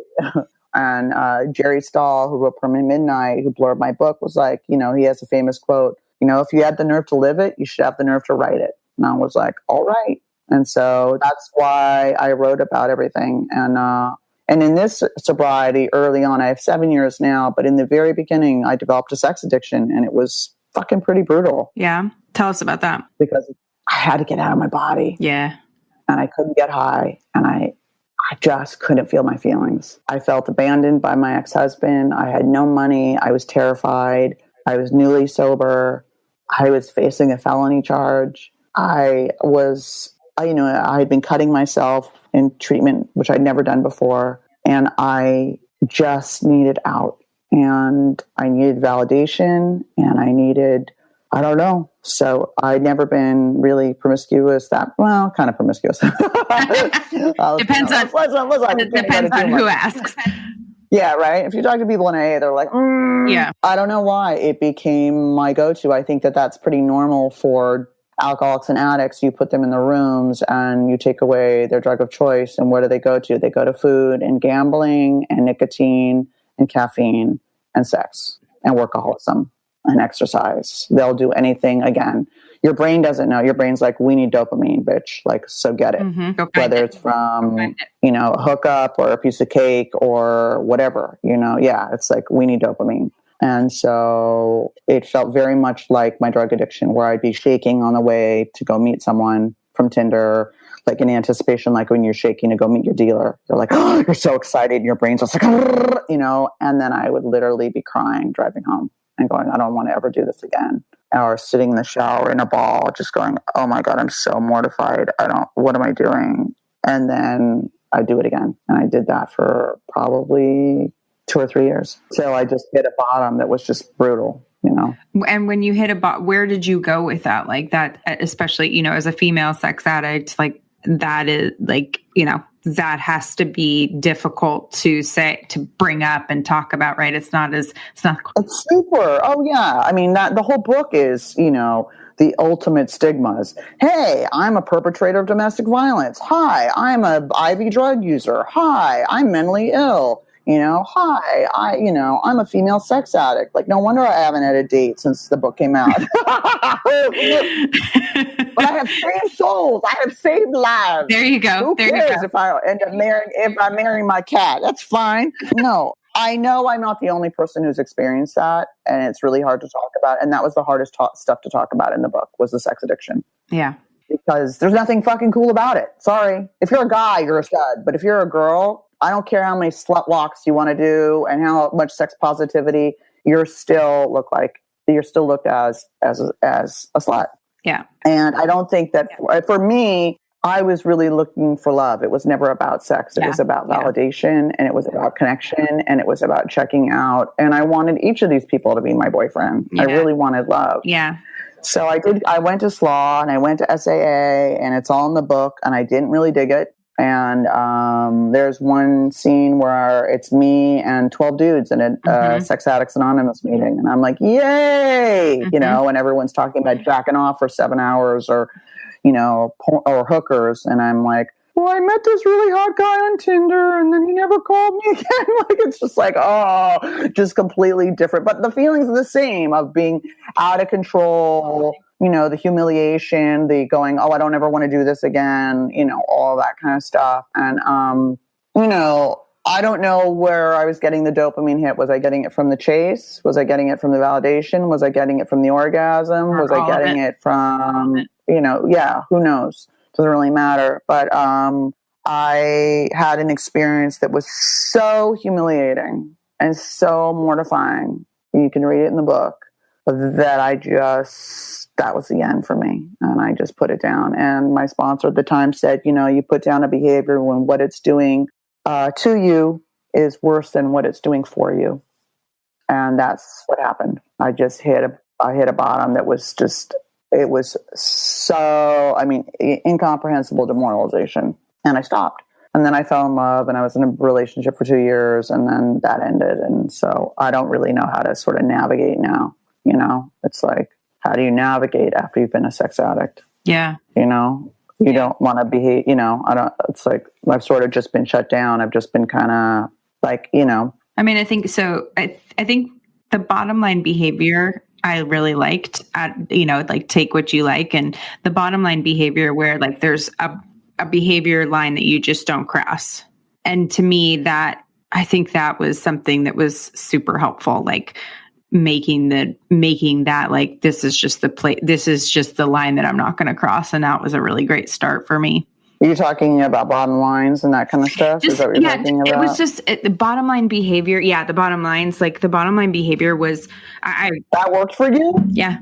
And Jerry Stahl, who wrote Permanent Midnight, who blurred my book, was like, he has a famous quote, if you had the nerve to live it, you should have the nerve to write it. And I was like, all right. And so that's why I wrote about everything. And in this sobriety early on, I have 7 years now, but in the very beginning, I developed a sex addiction, and it was fucking pretty brutal. Yeah. Tell us about that. Because I had to get out of my body. Yeah. And I couldn't get high. And I just couldn't feel my feelings. I felt abandoned by my ex-husband. I had no money. I was terrified. I was newly sober. I was facing a felony charge. I had been cutting myself in treatment, which I'd never done before. And I just needed out. And I needed validation, and I don't know. So I'd never been really promiscuous. Kind of promiscuous. Depends on who asks. Yeah, right. If you talk to people in AA, they're like, yeah. I don't know why it became my go-to. I think that that's pretty normal for alcoholics and addicts. You put them in the rooms and you take away their drug of choice. And where do they go to? They go to food and gambling and nicotine and caffeine and sex and workaholism and exercise. They'll do anything again. Your brain doesn't know. Your brain's like, we need dopamine, bitch. Like, so get it. Whether it's from, a hookup or a piece of cake or whatever, it's like, we need dopamine. And so it felt very much like my drug addiction, where I'd be shaking on the way to go meet someone from Tinder, like in anticipation, like when you're shaking to go meet your dealer. You're like, oh, you're so excited. And your brain's just like, and then I would literally be crying driving home and going, I don't want to ever do this again. Or sitting in the shower in a ball, just going, oh my God, I'm so mortified. What am I doing? And then I do it again. And I did that for probably 2 or 3 years. So I just hit a bottom that was just brutal, And when you hit a bottom, where did you go with that? Like that, especially, as a female sex addict, like that is like, that has to be difficult to bring up and talk about, right? It's super. Oh yeah. I mean, the whole book is, the ultimate stigmas. Hey, I'm a perpetrator of domestic violence. Hi, I'm a IV drug user. Hi, I'm mentally ill. Hi, I'm a female sex addict. Like, no wonder I haven't had a date since the book came out. But I have saved souls. I have saved lives. There you go. Who cares if I end up marrying my cat? That's fine. No, I know I'm not the only person who's experienced that, and it's really hard to talk about. And that was the hardest stuff to talk about in the book, was the sex addiction. Yeah. Because there's nothing fucking cool about it. Sorry. If you're a guy, you're a stud. But if you're a girl, I don't care how many slut walks you want to do and how much sex positivity, you're still looked as a slut. Yeah. And I don't think that for me, I was really looking for love. It was never about sex. It was about validation, and it was about connection, and it was about checking out. And I wanted each of these people to be my boyfriend. I really wanted love. Yeah. So I went to SLAW and I went to SAA, and it's all in the book, and I didn't really dig it. And there's one scene where it's me and 12 dudes in a Sex Addicts Anonymous meeting. And I'm like, yay, and everyone's talking about jacking off for 7 hours or hookers. And I'm like, well, I met this really hot guy on Tinder and then he never called me again. Like, it's just like, just completely different. But the feelings are the same, of being out of control, the humiliation, the going, I don't ever want to do this again, all that kind of stuff. And, I don't know where I was getting the dopamine hit. Was I getting it from the chase? Was I getting it from the validation? Was I getting it from the orgasm? Was I getting it from, who knows? Doesn't really matter. But I had an experience that was so humiliating and so mortifying. You can read it in the book, that I just that was the end for me. And I just put it down. And my sponsor at the time said, you put down a behavior when what it's doing to you is worse than what it's doing for you. And that's what happened. I just hit a bottom that was just, it was so, incomprehensible demoralization. And I stopped. And then I fell in love, and I was in a relationship for 2 years, and then that ended. And so I don't really know how to sort of navigate now. It's like, how do you navigate after you've been a sex addict? Yeah. You don't want to behave, it's like, I've sort of just been shut down. I've just been kind of like, I think so. I think the bottom line behavior I really liked, like take what you like. And the bottom line behavior where like there's a behavior line that you just don't cross. And to me, I think that was something that was super helpful. Like making that like, this is just the line that I'm not going to cross. And that was a really great start for me. Are you talking about bottom lines and that kind of stuff? Is that what you're talking about? It was just the bottom line behavior. Yeah, the bottom lines, like the bottom line behavior was... That worked for you? Yeah.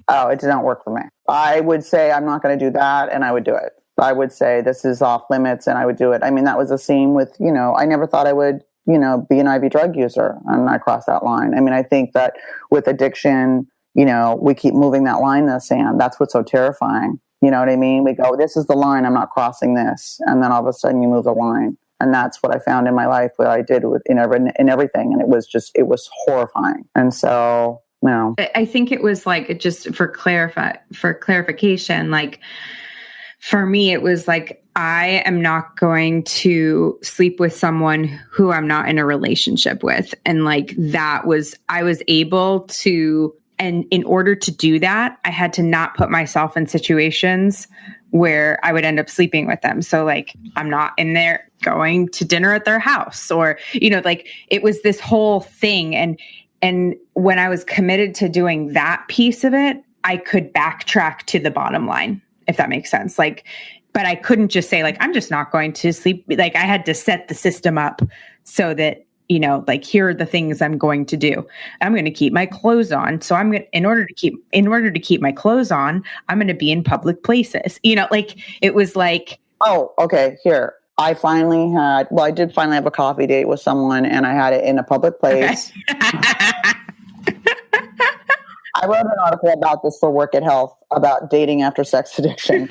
Oh, it did not work for me. I would say I'm not going to do that, and I would do it. I would say this is off limits, and I would do it. That was the same with, I never thought I would, be an IV drug user, and I crossed that line. I think that with addiction, we keep moving that line in the sand. That's what's so terrifying. You know what I mean? We go, this is the line, I'm not crossing this. And then all of a sudden you move the line. And that's what I found in my life, what I did in everything. And it was horrifying. And so, no. I think it was like, just for clarification, like for me, it was like, I am not going to sleep with someone who I'm not in a relationship with. And like, I was able to, and in order to do that, I had to not put myself in situations where I would end up sleeping with them. So like, I'm not in there going to dinner at their house, or, like it was this whole thing. And when I was committed to doing that piece of it, I could backtrack to the bottom line, if that makes sense. Like, but I couldn't just say like, I'm just not going to sleep. Like I had to set the system up so that, like, here are the things I'm going to do. I'm going to keep my clothes on. So in order to keep my clothes on, I'm going to be in public places. Like it was like, oh, okay. Here, I did finally have a coffee date with someone, and I had it in a public place. Okay. I wrote an article about this for Work at Health about dating after sex addiction.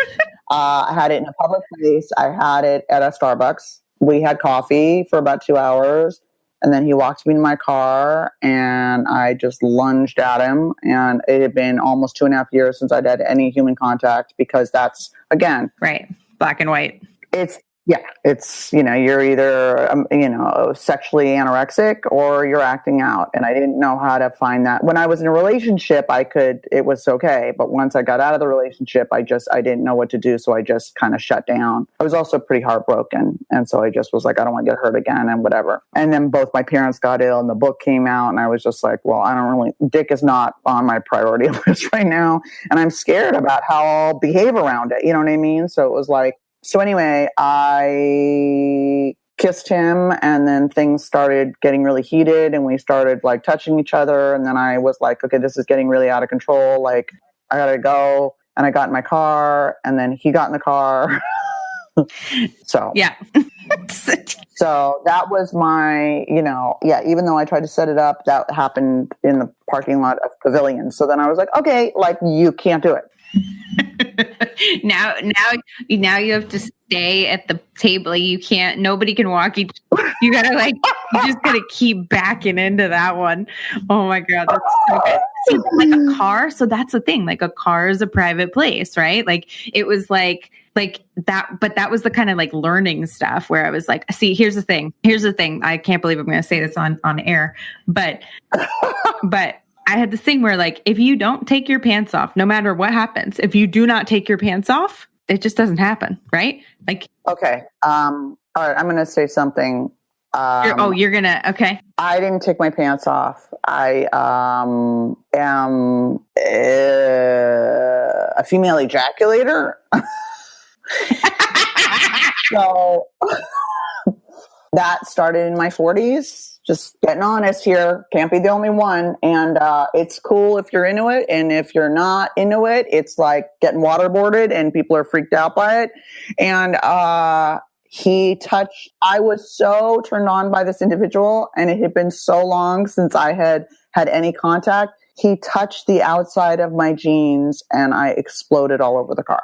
I had it in a public place. I had it at a Starbucks. We had coffee for about 2 hours. And then he walked me to my car, and I just lunged at him. And it had been almost 2.5 years since I'd had any human contact, because that's, again... Right. Black and white. It's, you're either, sexually anorexic or you're acting out. And I didn't know how to find that. When I was in a relationship, it was okay. But once I got out of the relationship, I didn't know what to do. So I just kind of shut down. I was also pretty heartbroken. And so I just was like, I don't want to get hurt again and whatever. And then both my parents got ill and the book came out. And I was just like, well, dick is not on my priority list right now. And I'm scared about how I'll behave around it. You know what I mean? So it was like, so anyway, I kissed him, and then things started getting really heated, and we started like touching each other. And then I was like, okay, this is getting really out of control. Like, I gotta go. And I got in my car, and then he got in the car. So, yeah. So that was my, even though I tried to set it up, that happened in the parking lot of Pavilion. So then I was like, okay, like, you can't do it. Now you have to stay at the table. You can't, nobody can walk you. You gotta you just gotta keep backing into that one. Oh my God. That's so good. See, like a car. So that's the thing. Like a car is a private place, right? Like it was like that, but that was the kind of like learning stuff where I was like, see, here's the thing. I can't believe I'm going to say this on air, but I had this thing where like, if you don't take your pants off, no matter what happens, if you do not take your pants off, it just doesn't happen. Right? Like, okay. All right. I'm going to say something. You're going to, okay. I didn't take my pants off. I am a female ejaculator. So that started in my 40s. Just getting honest here. Can't be the only one. And it's cool if you're into it. And if you're not into it, it's like getting waterboarded and people are freaked out by it. And I was so turned on by this individual, and it had been so long since I had any contact. He touched the outside of my jeans and I exploded all over the car.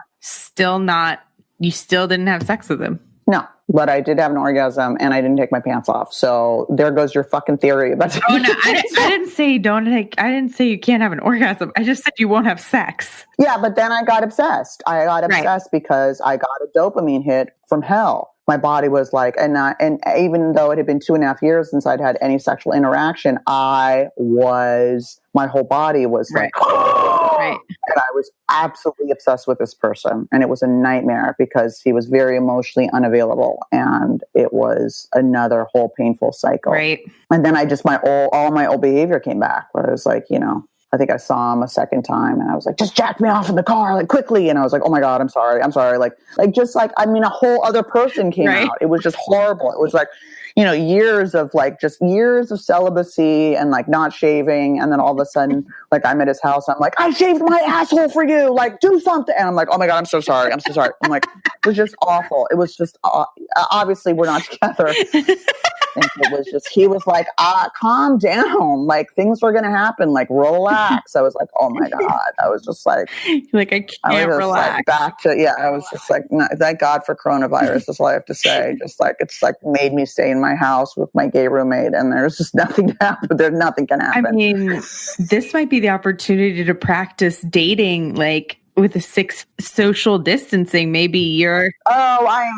You still didn't have sex with him? No, but I did have an orgasm and I didn't take my pants off. So there goes your fucking theory about Oh no, I didn't say I didn't say you can't have an orgasm. I just said you won't have sex. Yeah, but then I got obsessed. Because I got a dopamine hit from hell. My body was like, and even though it had been 2.5 years since I'd had any sexual interaction, my whole body was like, right. And I was absolutely obsessed with this person. And it was a nightmare because he was very emotionally unavailable. And it was another whole painful cycle. Right. And then all my old behavior came back, where I was like, I think I saw him a second time and I was like, just jack me off in the car, like quickly. And I was like, oh my God, I'm sorry. A whole other person came out. It was just horrible. It was like, years of celibacy and like not shaving. And then all of a sudden, like I'm at his house. I'm like, I shaved my asshole for you. Like do something. And I'm like, oh my God, I'm so sorry. I'm so sorry. I'm like, it was just awful. It was just, obviously we're not together. And it was just, he was like, calm down. Like things were going to happen. Like relax. I was like, oh my God. I was just like, I can't relax. I was just like, no, thank God for coronavirus. That's all I have to say. Just like, it's like made me stay in my house with my gay roommate and there's just nothing to happen. Nothing can happen. I mean, this might be the opportunity to practice dating, like, with a 6 social distancing. Maybe you're... Oh, I am.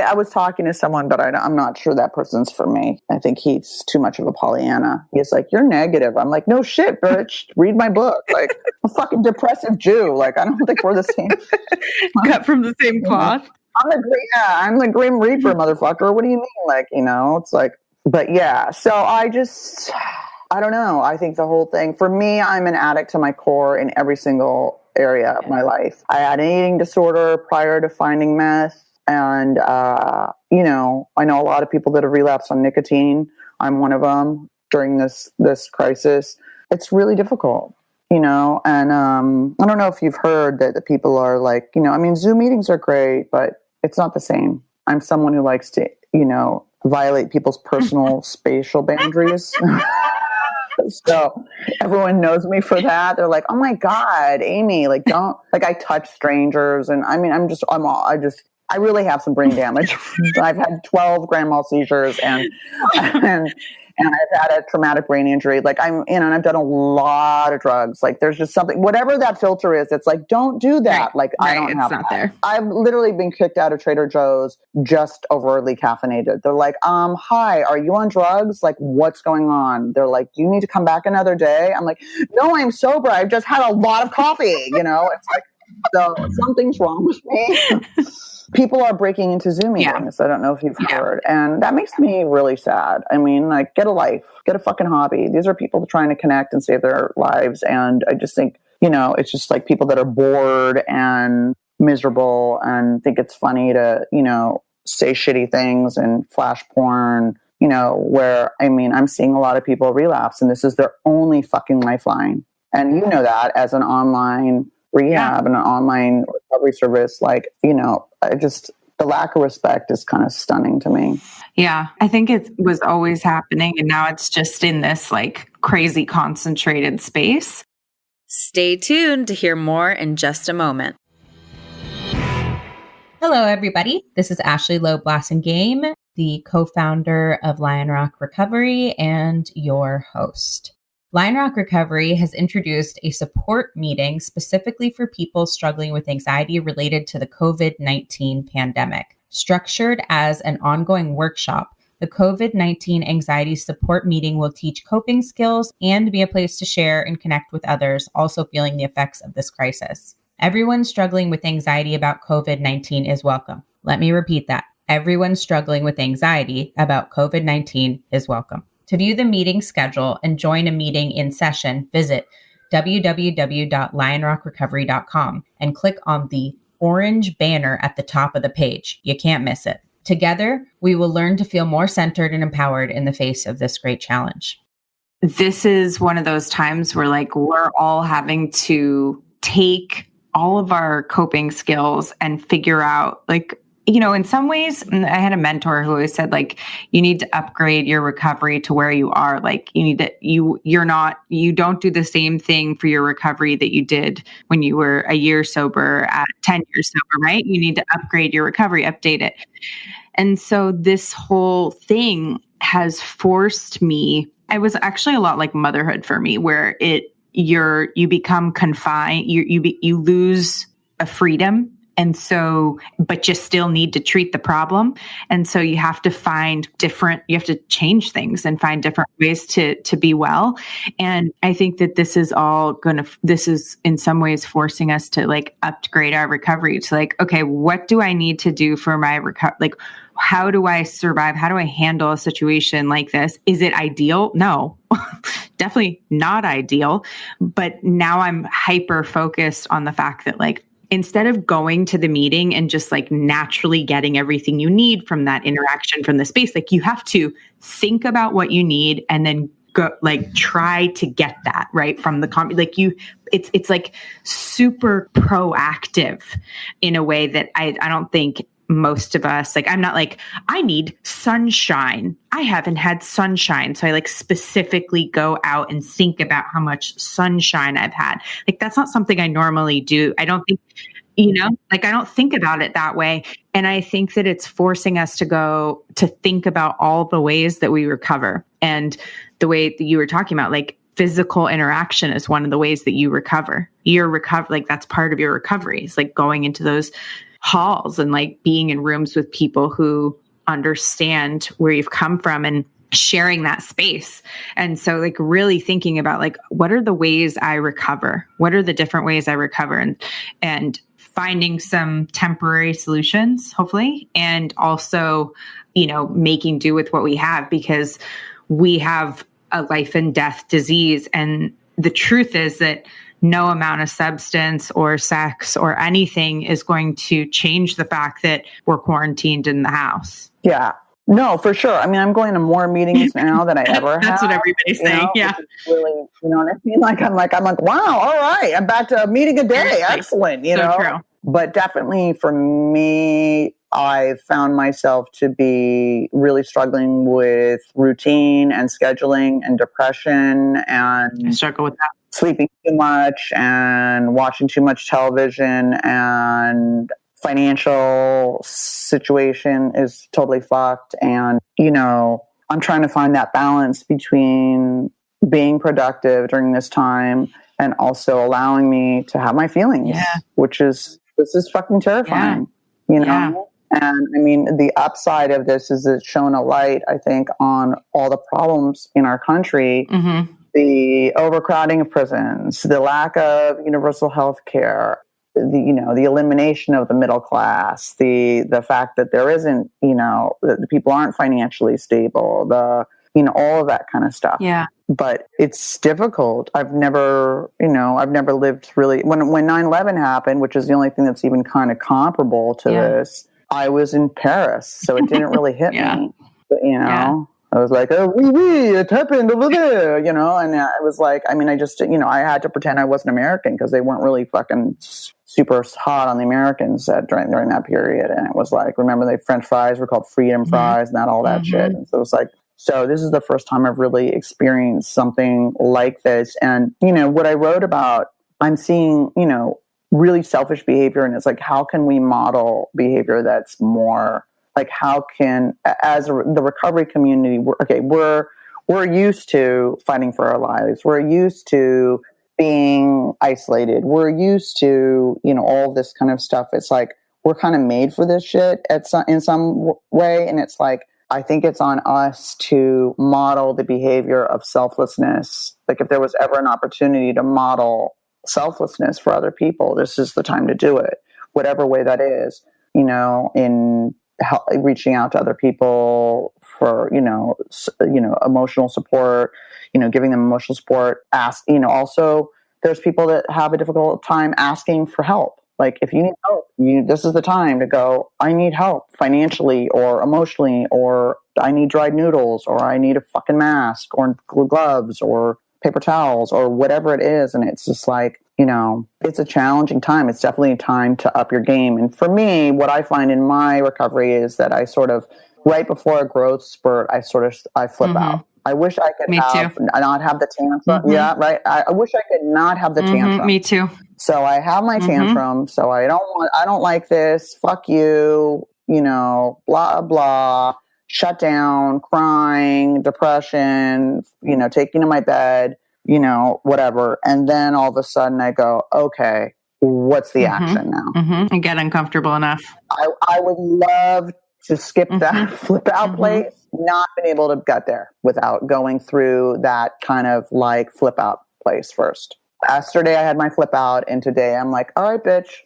I was talking to someone, but I'm not sure that person's for me. I think he's too much of a Pollyanna. He's like, you're negative. I'm like, no shit, bitch. Read my book. Like, I'm a fucking depressive Jew. Like, I don't think we're the same. Cut from the same cloth. I'm the Grim Reaper, motherfucker. What do you mean? Like, it's like... But yeah, so I don't know. I think the whole thing... For me, I'm an addict to my core in every single area of my life. I had an eating disorder prior to finding meth. And, I know a lot of people that have relapsed on nicotine. I'm one of them during this crisis. It's really difficult, and I don't know if you've heard that the people are like, Zoom meetings are great, but it's not the same. I'm someone who likes to, violate people's personal spatial boundaries. So everyone knows me for that. They're like, oh my God, Amy, like don't, like I touch strangers. And I mean, I really have some brain damage. I've had 12 grand mal seizures and I've had a traumatic brain injury. Like and I've done a lot of drugs. Like there's just something, whatever that filter is, it's like, don't do that. Like I don't have that. There. I've literally been kicked out of Trader Joe's just overly caffeinated. They're like, hi, are you on drugs? Like what's going on? They're like, do you need to come back another day? I'm like, no, I'm sober. I've just had a lot of coffee, it's like, so something's wrong with me. People are breaking into Zoom meetings. I don't know if you've heard. And that makes me really sad. I mean, like, get a life, get a fucking hobby. These are people trying to connect and save their lives. And I just think, it's just like people that are bored and miserable and think it's funny to, say shitty things and flash porn, where, I'm seeing a lot of people relapse and this is their only fucking lifeline. And that as an online rehab and an online recovery service, like, the lack of respect is kind of stunning to me. Yeah, I think it was always happening and now it's just in this like crazy concentrated space. Stay tuned to hear more in just a moment. Hello, everybody. This is Ashley Loeb Blassingame, the co-founder of Lion Rock Recovery and your host. Lion Rock Recovery has introduced a support meeting specifically for people struggling with anxiety related to the COVID-19 pandemic. Structured as an ongoing workshop, the COVID-19 anxiety support meeting will teach coping skills and be a place to share and connect with others also feeling the effects of this crisis. Everyone struggling with anxiety about COVID-19 is welcome. Let me repeat that. Everyone struggling with anxiety about COVID-19 is welcome. To view the meeting schedule and join a meeting in session, visit www.lionrockrecovery.com and click on the orange banner at the top of the page. You can't miss it. Together, we will learn to feel more centered and empowered in the face of this great challenge. This is one of those times where like we're all having to take all of our coping skills and figure out like, you know, in some ways, I had a mentor who always said, like, you need to upgrade your recovery to where you are. Like, you need to, you don't do the same thing for your recovery that you did when you were a year sober at 10 years sober, right? You need to upgrade your recovery, update it. And so this whole thing has forced me, it was actually a lot like motherhood for me, where you become confined, you lose a freedom. And so, but you still need to treat the problem. And so you have to you have to change things and find different ways to be well. And I think that this is in some ways forcing us to like upgrade our recovery to like, okay, what do I need to do for my recovery? Like, how do I survive? How do I handle a situation like this? Is it ideal? No, definitely not ideal. But now I'm hyper focused on the fact that like, instead of going to the meeting and just like naturally getting everything you need from that interaction from the space, like you have to think about what you need and then go like try to get that right from the it's like super proactive in a way that I don't think most of us, like, I'm not like, I need sunshine. I haven't had sunshine. So I like specifically go out and think about how much sunshine I've had. Like, that's not something I normally do. I don't think, I don't think about it that way. And I think that it's forcing us to think about all the ways that we recover. And the way that you were talking about, like, physical interaction is one of the ways that you recover. Like, that's part of your recovery. It's like going into those halls and like being in rooms with people who understand where you've come from and sharing that space. And so like really thinking about like, what are the ways I recover? What are the different ways I recover? And finding some temporary solutions, hopefully, and also, making do with what we have, because we have a life and death disease. And the truth is that no amount of substance or sex or anything is going to change the fact that we're quarantined in the house. Yeah. No, for sure. I mean, I'm going to more meetings now than I ever have. That's what everybody's saying. Yeah. Really, what I mean? Like, I'm like, wow, all right. I'm back to a meeting a day. Excellent. So true. But definitely for me, I found myself to be really struggling with routine and scheduling and depression, and I struggle with that. Sleeping too much and watching too much television, and financial situation is totally fucked. And, I'm trying to find that balance between being productive during this time and also allowing me to have my feelings, this is fucking terrifying, Yeah. And I mean, the upside of this is it's shown a light, I think, on all the problems in our country. Mm-hmm. The overcrowding of prisons, the lack of universal health care, the elimination of the middle class, the fact that there isn't, the people aren't financially stable, all of that kind of stuff. Yeah. But it's difficult. I've never lived really, when 9/11 happened, which is the only thing that's even kind of comparable to this, I was in Paris, so it didn't really hit me. But, I was like, oh, it happened over there, and I was like, I mean, I just, I had to pretend I wasn't American because they weren't really fucking super hot on the Americans during that period. And it was like, remember the French fries were called freedom fries, not all that shit. And so it was like, so this is the first time I've really experienced something like this. And, what I wrote about, I'm seeing, really selfish behavior. And it's like, how can we model behavior that's more like, how can, as the recovery community, we're used to fighting for our lives. We're used to being isolated. We're used to, all this kind of stuff. It's like, we're kind of made for this shit in some way. And it's like, I think it's on us to model the behavior of selflessness. Like, if there was ever an opportunity to model selflessness for other people, this is the time to do it, whatever way that is, in reaching out to other people for, emotional support, giving them emotional support, also there's people that have a difficult time asking for help. Like, if you need help, this is the time to go, I need help financially or emotionally, or I need dried noodles, or I need a fucking mask or gloves or paper towels or whatever it is. And it's just like, it's a challenging time. It's definitely a time to up your game. And for me, what I find in my recovery is that I sort of, right before a growth spurt, I flip out. I wish I could not have the tantrum. Yeah, right. I wish I could not have the tantrum. Me too. So I have my tantrum. So I don't like this. Fuck you. Blah, blah. Shut down, crying, depression, taking to my bed, whatever. And then all of a sudden I go, okay, what's the action now? And get uncomfortable enough. I would love to skip that flip out place, not been able to get there without going through that kind of like flip out place first. Yesterday I had my flip out, and today I'm like, all right, bitch.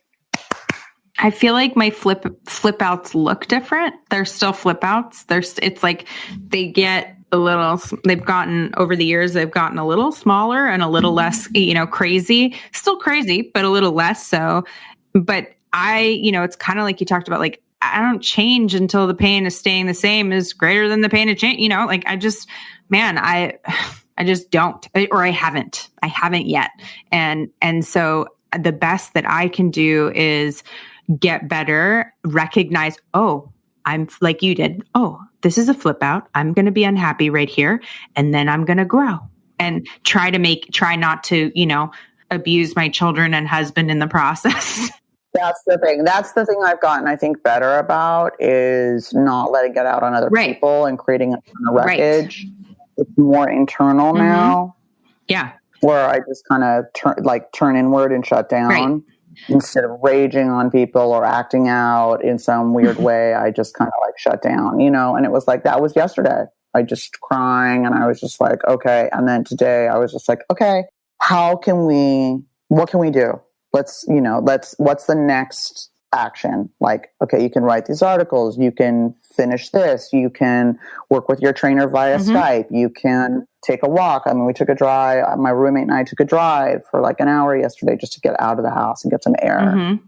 I feel like my flip outs look different. They're still flip outs. It's like they've gotten over the years, they've gotten a little smaller and a little less, crazy, still crazy, but a little less so. But it's kind of like you talked about, like, I don't change until the pain is staying the same is greater than the pain of change. Like I just don't, or I haven't yet. And so the best that I can do is get better, recognize, I'm like you did. This is a flip out. I'm going to be unhappy right here. And then I'm going to grow and try not to, abuse my children and husband in the process. That's the thing. That's the thing I've gotten, I think, better about is not letting it out on other people and creating a wreckage. Right. It's more internal now. Yeah. Where I just kind of turn inward and shut down. Right. Instead of raging on people or acting out in some weird way, I just kind of like shut down, and it was like, that was yesterday. I just crying and I was just like, okay. And then today I was just like, okay, what can we do? What's the next action? Like, okay, you can write these articles, you can finish this, you can work with your trainer via Skype, you can take a walk. I mean, we took a drive, my roommate and I took a drive for like an hour yesterday just to get out of the house and get some air,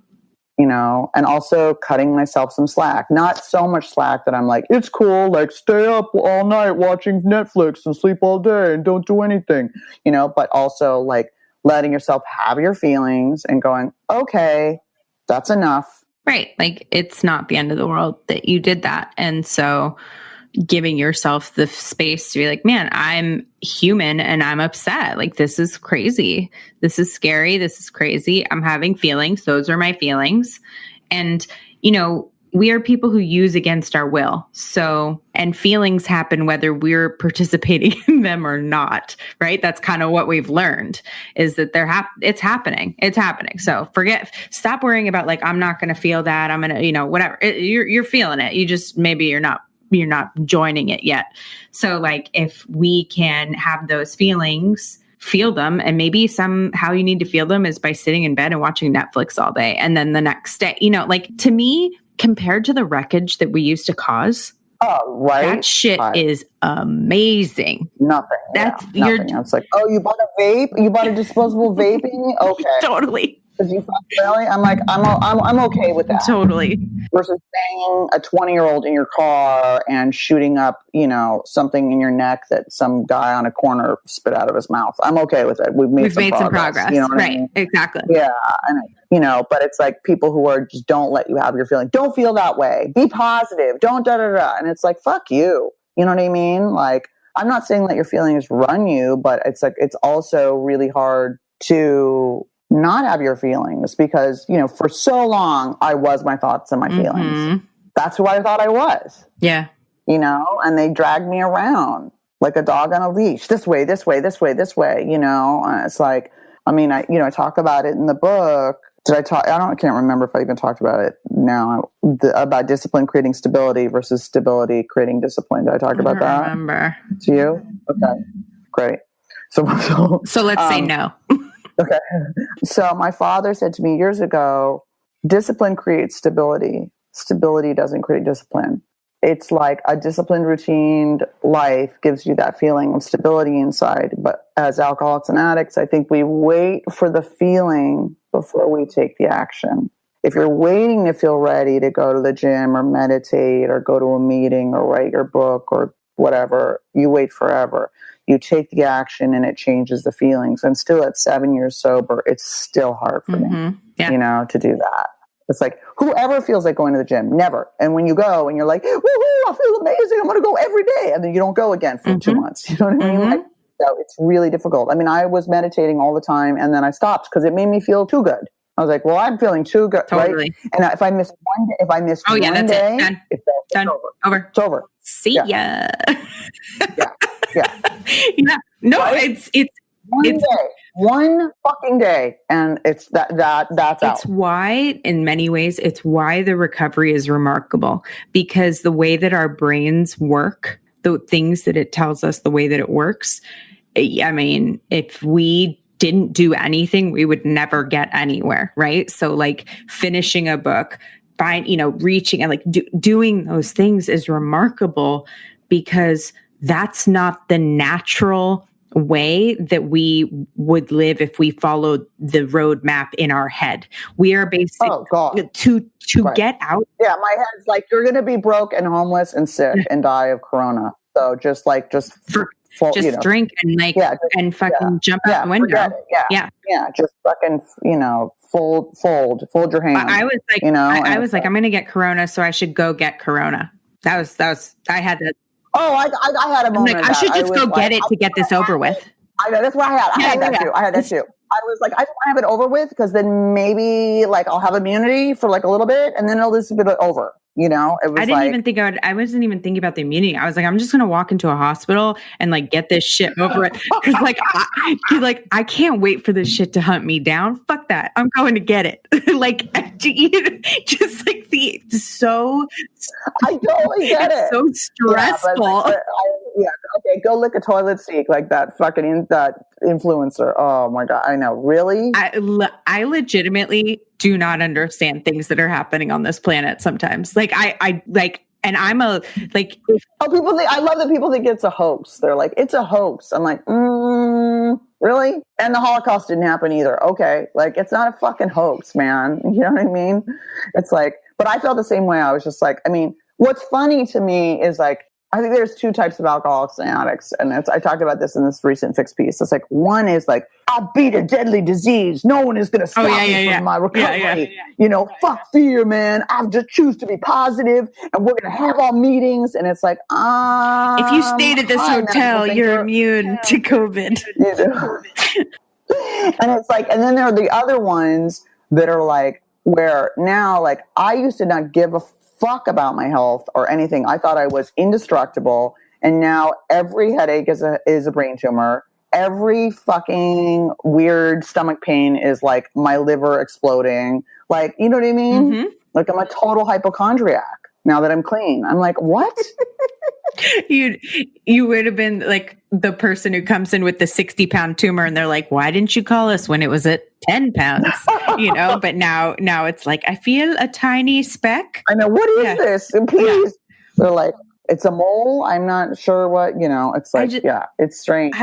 and also cutting myself some slack. Not so much slack that I'm like, it's cool, like stay up all night watching Netflix and sleep all day and don't do anything, but also like letting yourself have your feelings and going, okay, that's enough. Right. Like, it's not the end of the world that you did that. And so giving yourself the space to be like, man, I'm human and I'm upset. Like, this is crazy. This is scary. This is crazy. I'm having feelings. Those are my feelings. And, we are people who use against our will. So, and feelings happen whether we're participating in them or not, right? That's kind of what we've learned is that it's happening. It's happening. So stop worrying about like, I'm not going to feel that. I'm going to, whatever. You're feeling it. You just, maybe you're not joining it yet. So like, if we can have those feelings, feel them, and maybe somehow you need to feel them is by sitting in bed and watching Netflix all day. And then the next day, like, to me, compared to the wreckage that we used to cause, that shit is amazing. Nothing. That's nothing. It's like, you bought a vape? You bought a disposable vaping? Okay. Totally. Because you really? I'm like, I'm okay with that. Totally. Versus banging a 20-year-old in your car and shooting up, something in your neck that some guy on a corner spit out of his mouth. I'm okay with it. We've made some progress. Right. I mean? Exactly. Yeah. And but it's like people who are just don't let you have your feeling. Don't feel that way. Be positive. Don't da-da-da. And it's like, fuck you. You know what I mean? Like, I'm not saying let your feelings run you, but it's like, it's also really hard to not have your feelings because, for so long I was my thoughts and my feelings. That's who I thought I was. Yeah. And they dragged me around like a dog on a leash, this way, this way, this way, this way, and it's like, I mean, I talk about it in the book. I can't remember if I even talked about it now, about discipline creating stability versus stability creating discipline. Did I talk about that? I remember. To you? Okay, great. So let's say no. Okay. So my father said to me years ago, discipline creates stability. Stability doesn't create discipline. It's like a disciplined, routine life gives you that feeling of stability inside. But as alcoholics and addicts, I think we wait for the feeling before we take the action. If you're waiting to feel ready to go to the gym or meditate or go to a meeting or write your book or whatever, you wait forever. You take the action and it changes the feelings. And still at 7 years sober, it's still hard for me, to do that. It's like, whoever feels like going to the gym, never. And when you go and you're like, woohoo, I feel amazing, I'm going to go every day. And then you don't go again for 2 months. You know what I mean? Like, so it's really difficult. I mean, I was meditating all the time and then I stopped because it made me feel too good. I was like, well, I'm feeling too good, right? And if I miss one day, that's day, it. Done. Over. It's over. See ya. Yeah. No, right? it's one fucking day, and it's that's out. It's why, in many ways, it's why the recovery is remarkable, because the way that our brains work, the things that it tells us, the way that it works. I mean, if we didn't do anything, we would never get anywhere, right? So like finishing a book, reaching and like doing those things is remarkable, because that's not the natural way that we would live if we followed the roadmap in our head. We are basically to get out. Yeah, my head's like, you're going to be broke and homeless and sick and die of corona. So just drink and fucking jump out the window. Just fucking, fold your hands. I was like, I was like, I'm going to get corona, so I should go get corona. That was, I had that. Oh, I had a moment. Like, I should just go get it to get this over with. I know, that's what I had. I had that too. I was like, I just want to have it over with, because then maybe like I'll have immunity for like a little bit, and then it'll just be over. It was I wasn't even thinking about the immunity. I was like, I'm just going to walk into a hospital and like get this shit over it. Cause like, I can't wait for this shit to hunt me down. Fuck that. I'm going to get it. Like, just like I totally get it. So stressful. Okay. Go lick a toilet seat like that fucking that influencer. Oh my God. I know. Really? I legitimately do not understand things that are happening on this planet sometimes. Like and I'm people think, I love that people think it's a hoax. They're like, it's a hoax. I'm like, really? And the Holocaust didn't happen either. Okay. Like, it's not a fucking hoax, man. You know what I mean? It's like, but I felt the same way. I was just like, I mean, what's funny to me is like, I think there's two types of alcoholics and addicts. And I talked about this in this recent Fix piece. It's like, one is like, I beat a deadly disease. No one is going to stop me from my recovery. Fuck fear, man. I just choose to be positive, and we're going to have our meetings. And it's like, if you stayed at this hotel, you're immune to COVID. And it's like, and then there are the other ones that are like, where now, like, I used to not give a fuck about my health or anything. I thought I was indestructible, and now every headache is a brain tumor. Every fucking weird stomach pain is like my liver exploding. Like, you know what I mean? Mm-hmm. Like, I'm a total hypochondriac now that I'm clean. I'm like, what? You would have been like the person who comes in with the 60-pound tumor, and they're like, why didn't you call us when it was at 10 pounds? But now it's like, I feel a tiny speck. I know. What is this? And please. They're like, it's a mole. I'm not sure what, it's like, it's strange.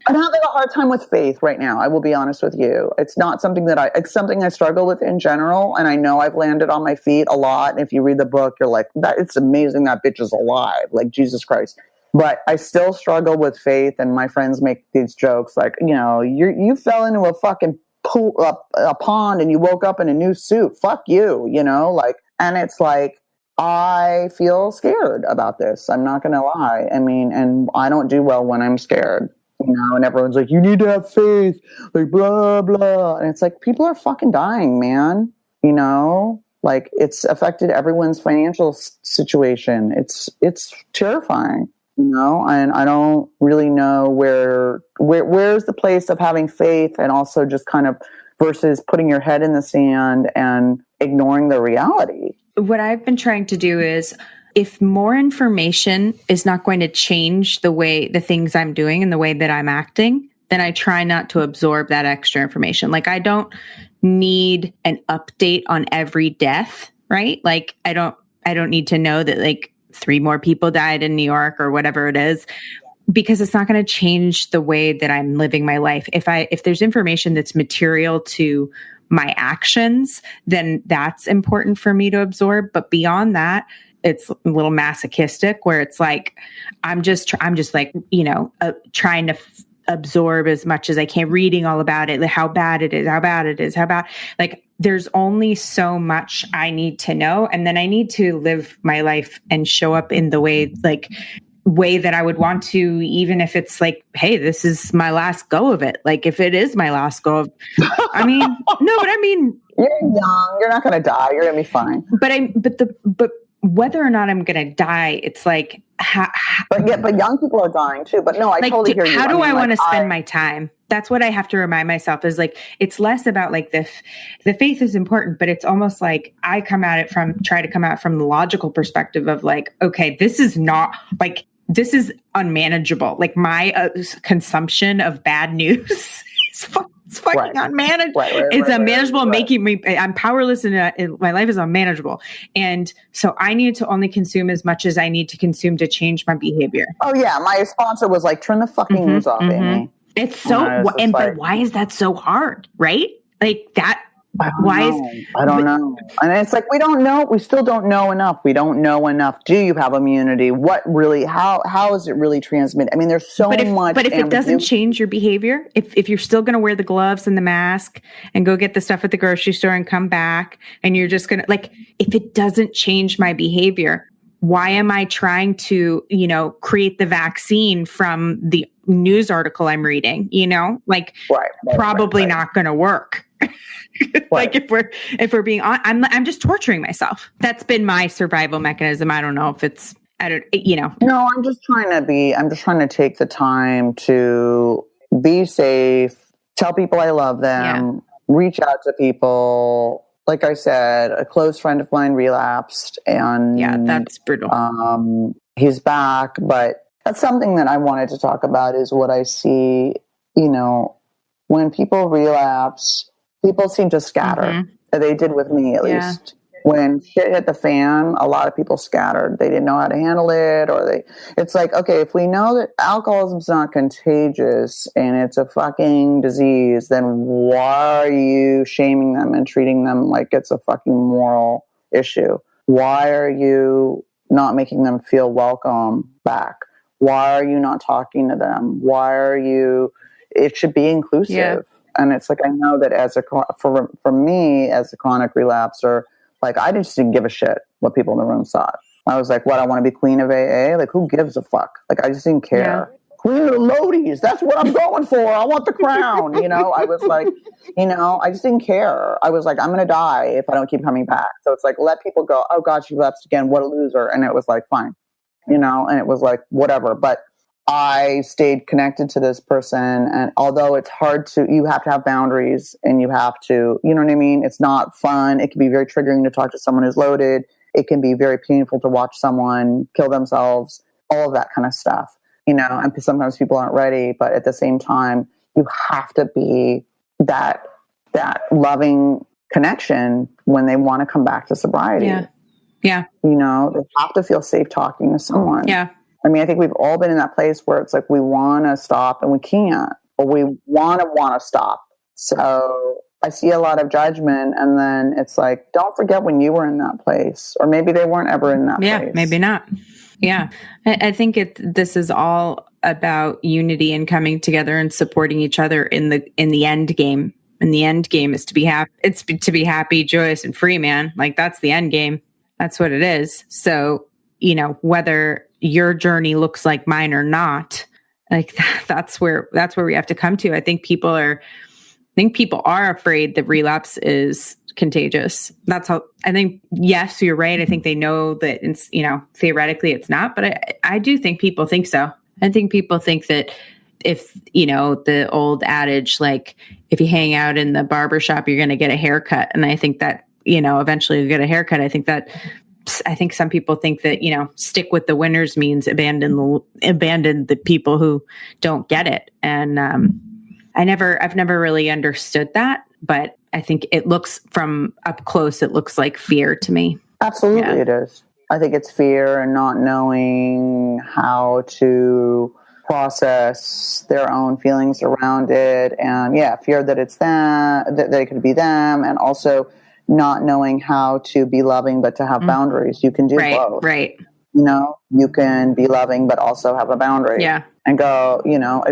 I'm having a hard time with faith right now. I will be honest with you. It's not something it's something I struggle with in general. And I know I've landed on my feet a lot. And if you read the book, you're like, it's amazing that bitch is alive. Like, Jesus Christ. But I still struggle with faith. And my friends make these jokes like, you fell into a fucking pool, a pond, and you woke up in a new suit. Fuck you, and it's like, I feel scared about this. I'm not going to lie. I mean, and I don't do well when I'm scared, and everyone's like, you need to have faith, like, blah, blah. And it's like, people are fucking dying, man. Like, it's affected everyone's financial situation. It's terrifying, and I don't really know where's the place of having faith, and also just kind of versus putting your head in the sand and ignoring the reality. What I've been trying to do is, if more information is not going to change the things I'm doing and the way that I'm acting, then I try not to absorb that extra information. Like, I don't need an update on every death, right? Like, I don't need to know that like 3 more people died in New York or whatever it is, because it's not going to change the way that I'm living my life. If there's information that's material to my actions, then that's important for me to absorb. But beyond that, it's a little masochistic where it's like, I'm just like, trying to absorb as much as I can, reading all about it, like how bad it is, like there's only so much I need to know. And then I need to live my life and show up in the way that I would want to, even if it's like, hey, this is my last go of it. Like if it is my last go of, you're young, you're not going to die. You're going to be fine. But whether or not I'm going to die, it's like, but young people are dying too. But no, I totally hear you. How do I want to spend my time? That's what I have to remind myself is like, it's less about like the faith is important, but it's almost like I try to come out from the logical perspective of like, okay, this is unmanageable. Like my consumption of bad news is fucking unmanageable. It's unmanageable, making me, I'm powerless and my life is unmanageable. And so I need to only consume as much as I need to consume to change my behavior. Oh yeah. My sponsor was like, turn the fucking news off, Amy. It's so, but why is that so hard? Right? Like that. I don't know. And it's like, we don't know. We still don't know enough. We don't know enough. Do you have immunity? What really, how is it really transmitted? I mean, there's so much. But if it doesn't change your behavior, if you're still going to wear the gloves and the mask and go get the stuff at the grocery store and come back and you're just going to like, if it doesn't change my behavior, why am I trying to, create the vaccine from the news article I'm reading, probably not going to work. Like if we're being on, I'm just torturing myself. That's been my survival mechanism. I don't know if it's, No, I'm just trying to take the time to be safe, tell people I love them, reach out to people. Like I said, a close friend of mine relapsed and that's brutal. He's back, but that's something that I wanted to talk about is what I see, when people relapse, people seem to scatter. They did with me, at least. When shit hit the fan, a lot of people scattered. They didn't know how to handle it, it's like, okay, if we know that alcoholism's not contagious and it's a fucking disease, then why are you shaming them and treating them like it's a fucking moral issue? Why are you not making them feel welcome back? Why are you not talking to them? It should be inclusive. Yeah. And it's like, I know that for me as a chronic relapser, like I just didn't give a shit what people in the room thought. I was like, what, I want to be queen of AA? Like who gives a fuck? Like I just didn't care. Yeah. Queen of the Lodies, that's what I'm going for. I want the crown. I was like, I just didn't care. I was like, I'm going to die if I don't keep coming back. So it's like, let people go, oh God, she relapsed again. What a loser. And it was like, fine, and it was like, whatever. But I stayed connected to this person. And although it's hard you have to have boundaries and you have to, you know what I mean? It's not fun. It can be very triggering to talk to someone who's loaded. It can be very painful to watch someone kill themselves, all of that kind of stuff, and sometimes people aren't ready, but at the same time, you have to be that loving connection when they want to come back to sobriety. Yeah. Yeah. They have to feel safe talking to someone. Yeah. I mean, I think we've all been in that place where it's like we want to stop and we can't, or we want to stop. So I see a lot of judgment, and then it's like, don't forget when you were in that place, or maybe they weren't ever in that place. Yeah, maybe not. Yeah, I think this is all about unity and coming together and supporting each other in the end game. And the end game is to be happy. It's to be happy, joyous, and free, man. Like that's the end game. That's what it is. So whether your journey looks like mine or not, like that's where we have to come to. I think people are afraid that relapse is contagious. That's how I think, yes, you're right. I think they know that it's, theoretically it's not, but I do think people think so. I think people think that if, the old adage, like if you hang out in the barbershop, you're going to get a haircut. And I think that, eventually you get a haircut. I think some people think that, stick with the winners means abandon the people who don't get it. And I've never really understood that, but I think it looks from up close, it looks like fear to me. Absolutely. Yeah. It is. I think it's fear and not knowing how to process their own feelings around it, and fear that it's them, that it could be them, and also not knowing how to be loving but to have boundaries. You can do both. Right. You know, you can be loving but also have a boundary. Yeah. And go, you know,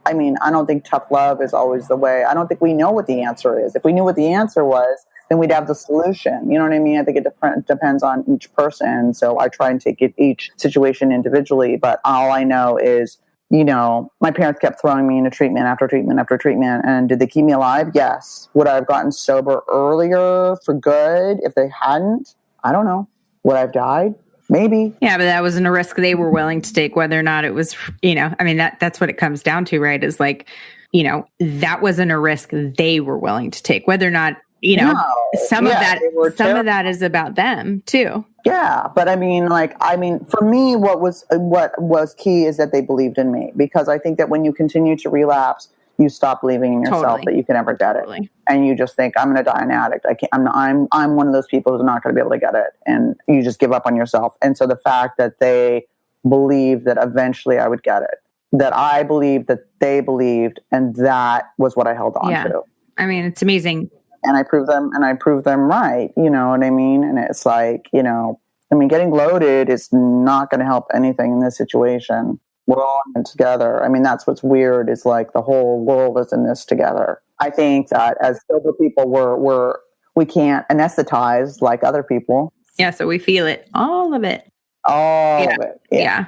I mean, I don't think tough love is always the way. I don't think we know what the answer is. If we knew what the answer was, then we'd have the solution. You know what I mean? I think it depends on each person. So I try and take each situation individually. But all I know is, you know, my parents kept throwing me into treatment after treatment after treatment. And did they keep me alive? Yes. Would I have gotten sober earlier for good if they hadn't? I don't know. Would I have died? Maybe. Yeah, but that wasn't a risk they were willing to take, whether or not it was, you know, I mean, that's what it comes down to, right? Is like, you know, that wasn't a risk they were willing to take, whether or not, you know, some of that is about them too. Yeah. But I mean, for me, what was key is that they believed in me, because I think that when you continue to relapse, you stop believing in yourself that you can ever get it. And you just think, I'm going to die an addict. I'm one of those people who's not going to be able to get it. And you just give up on yourself. And so the fact that they believed that eventually I would get it, that I believed that they believed, and that was what I held on to. I mean, it's amazing. And I proved them right. You know what I mean? And it's like, you know, I mean, getting loaded is not going to help anything in this situation. We're all in it together. I mean, that's what's weird, is like the whole world is in this together. I think that as sober people, we can't anesthetize like other people. Yeah, so we feel it, all of it. All of it. Yeah.